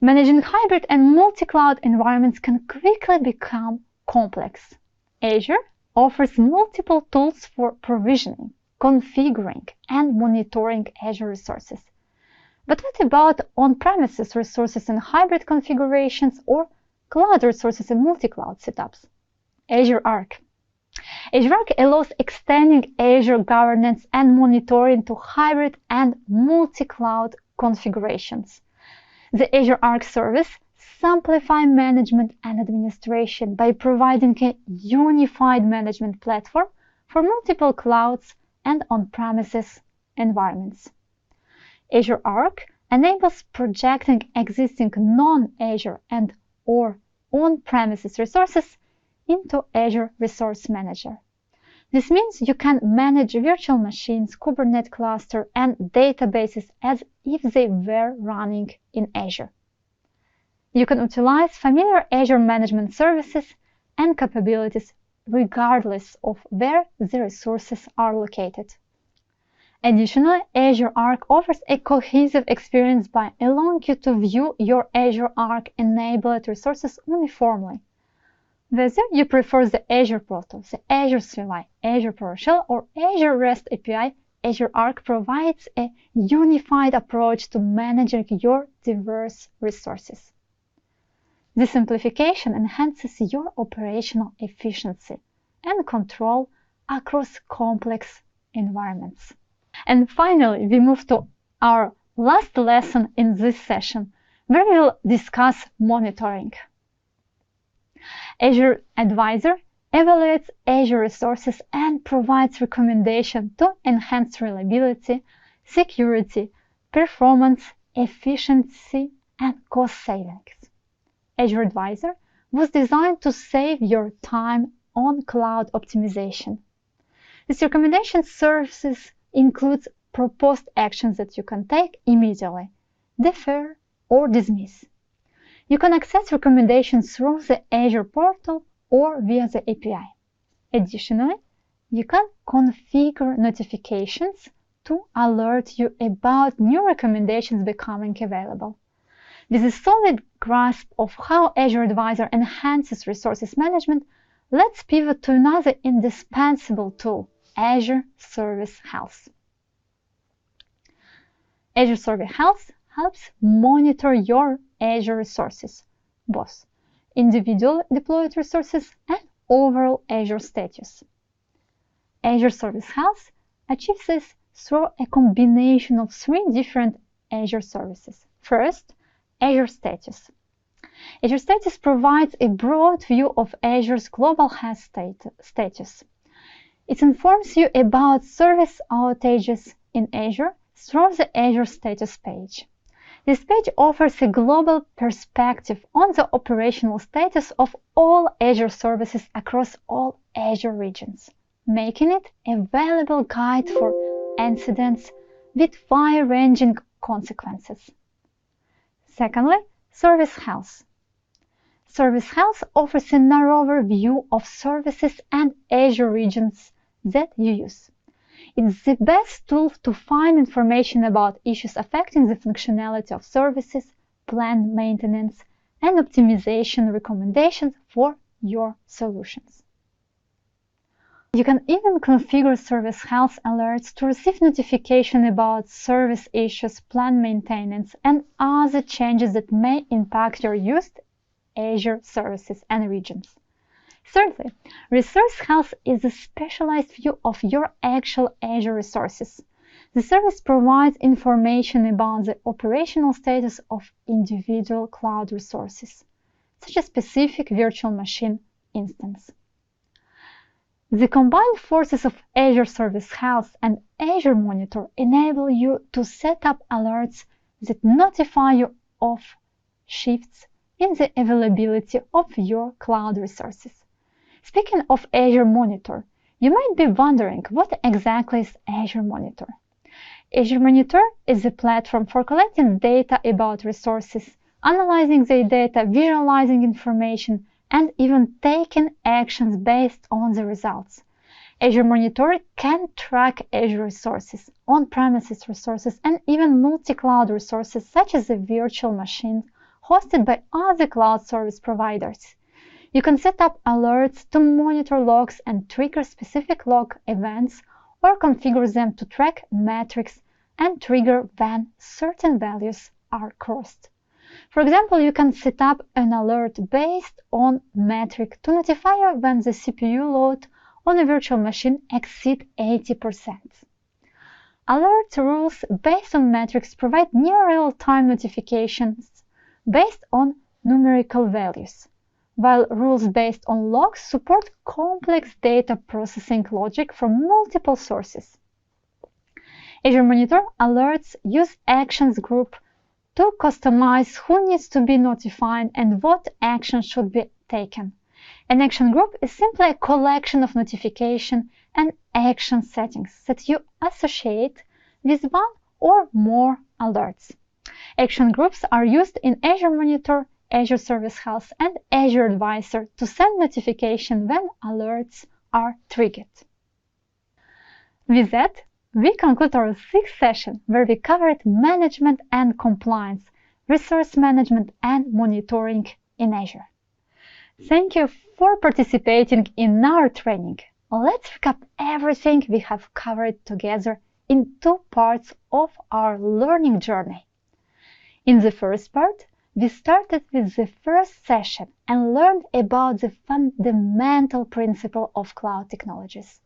Managing hybrid and multi-cloud environments can quickly become complex. Azure offers multiple tools for provisioning, configuring, and monitoring Azure resources. But what about on-premises resources in hybrid configurations or cloud resources in multi-cloud setups? Azure Arc. Azure Arc allows extending Azure governance and monitoring to hybrid and multi-cloud configurations. The Azure Arc service simplifies management and administration by providing a unified management platform for multiple clouds and on-premises environments. Azure Arc enables projecting existing non-Azure and or on-premises resources into Azure Resource Manager. This means you can manage virtual machines, Kubernetes cluster, and databases as if they were running in Azure. You can utilize familiar Azure management services and capabilities regardless of where the resources are located. Additionally, Azure Arc offers a cohesive experience by allowing you to view your Azure Arc-enabled resources uniformly. Whether you prefer the Azure Portal, the Azure CLI, Azure PowerShell, or Azure REST API, Azure Arc provides a unified approach to managing your diverse resources. This simplification enhances your operational efficiency and control across complex environments. And finally, we move to our last lesson in this session, where we will discuss monitoring. Azure Advisor evaluates Azure resources and provides recommendations to enhance reliability, security, performance, efficiency, and cost savings. Azure Advisor was designed to save your time on cloud optimization. This recommendation services includes proposed actions that you can take immediately, defer, or dismiss. You can access recommendations through the Azure portal or via the API. Additionally, you can configure notifications to alert you about new recommendations becoming available. With a solid grasp of how Azure Advisor enhances resources management, let's pivot to another indispensable tool, Azure Service Health. Azure Service Health helps monitor your Azure resources, both individual deployed resources and overall Azure status. Azure Service Health achieves this through a combination of three different Azure services. First, Azure Status. Azure Status provides a broad view of Azure's global health status. It informs you about service outages in Azure through the Azure Status page. This page offers a global perspective on the operational status of all Azure services across all Azure regions, making it a valuable guide for incidents with wide-ranging consequences. Secondly, Service Health. Service Health offers a narrower view of services and Azure regions that you use. It's the best tool to find information about issues affecting the functionality of services, planned maintenance, and optimization recommendations for your solutions. You can even configure Service Health alerts to receive notification about service issues, planned maintenance, and other changes that may impact your used Azure services and regions. Thirdly, Resource Health is a specialized view of your actual Azure resources. The service provides information about the operational status of individual cloud resources, such as specific virtual machine instance. The combined forces of Azure Service Health and Azure Monitor enable you to set up alerts that notify you of shifts in the availability of your cloud resources. Speaking of Azure Monitor, you might be wondering what exactly is Azure Monitor. Azure Monitor is a platform for collecting data about resources, analyzing the data, visualizing information, and even taking actions based on the results. Azure Monitor can track Azure resources, on-premises resources, and even multi-cloud resources such as the virtual machines hosted by other cloud service providers. You can set up alerts to monitor logs and trigger specific log events, or configure them to track metrics and trigger when certain values are crossed. For example, you can set up an alert based on metric to notify you when the CPU load on a virtual machine exceeds 80%. Alert rules based on metrics provide near real-time notifications based on numerical values, while rules based on logs support complex data processing logic from multiple sources. Azure Monitor alerts use actions group to customize who needs to be notified and what action should be taken. An action group is simply a collection of notification and action settings that you associate with one or more alerts. Action groups are used in Azure Monitor, Azure Service Health, and Azure Advisor to send notification when alerts are triggered. With that, we conclude our sixth session where we covered management and compliance, resource management, and monitoring in Azure. Thank you for participating in our training. Let's recap everything we have covered together in two parts of our learning journey. In the first part, we started with the first session and learned about the fundamental principle of cloud technologies.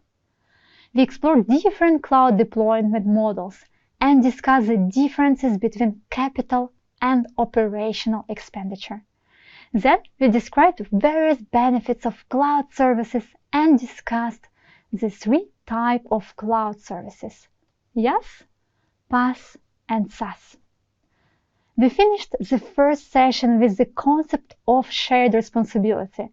We explored different cloud deployment models and discussed the differences between capital and operational expenditure. Then we described various benefits of cloud services and discussed the three types of cloud services: IaaS, PaaS, and SaaS. We finished the first session with the concept of shared responsibility.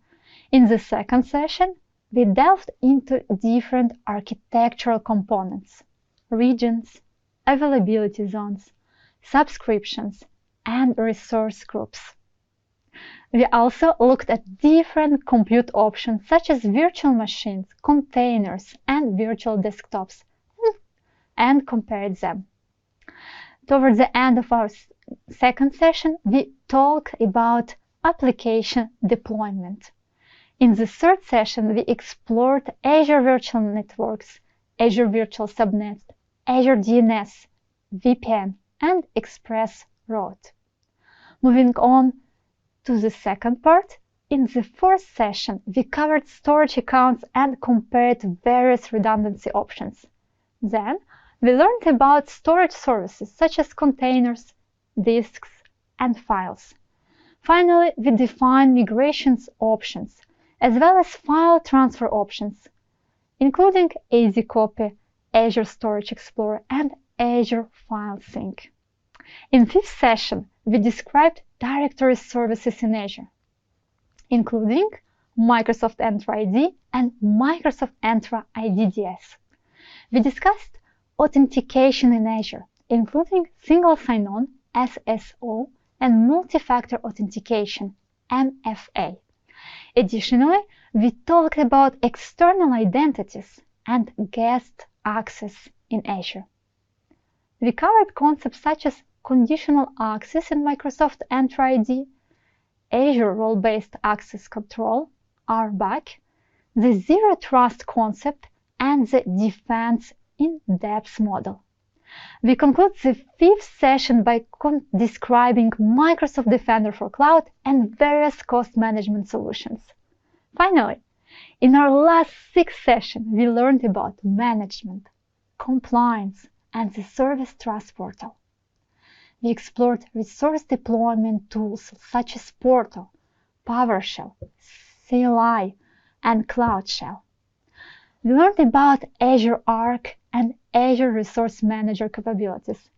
In the second session, we delved into different architectural components: regions, availability zones, subscriptions, and resource groups. We also looked at different compute options such as virtual machines, containers, and virtual desktops, and compared them. Towards the end of our second session, we talked about application deployment. In the third session, we explored Azure Virtual Networks, Azure Virtual Subnet, Azure DNS, VPN, and Express Route. Moving on to the second part, in the fourth session, we covered storage accounts and compared various redundancy options. Then, we learned about storage services such as containers, disks, and files. Finally, we defined migrations options, as well as file transfer options, including AZCopy, Azure Storage Explorer, and Azure File Sync. In fifth session, we described directory services in Azure, including Microsoft Entra ID and Microsoft Entra IDDS. We discussed authentication in Azure, including single sign-on, SSO, and multi-factor authentication, MFA. Additionally, we talked about external identities and guest access in Azure. We covered concepts such as conditional access in Microsoft Entra ID, Azure Role-Based Access Control, RBAC, the Zero Trust concept, and the Defense in Depth model. We conclude the fifth session by describing Microsoft Defender for Cloud and various cost management solutions. Finally, in our last sixth session, we learned about management, compliance, and the Service Trust Portal. We explored resource deployment tools such as Portal, PowerShell, CLI, and Cloud Shell. We learned about Azure Arc and Azure Resource Manager capabilities.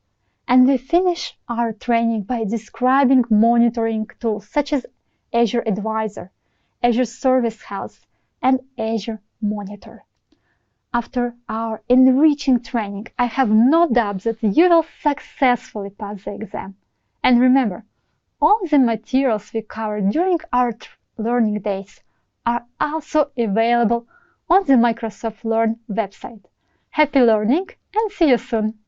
And we finish our training by describing monitoring tools such as Azure Advisor, Azure Service Health, and Azure Monitor. After our enriching training, I have no doubt that you will successfully pass the exam. And remember, all the materials we covered during our learning days are also available on the Microsoft Learn website. Happy learning and see you soon!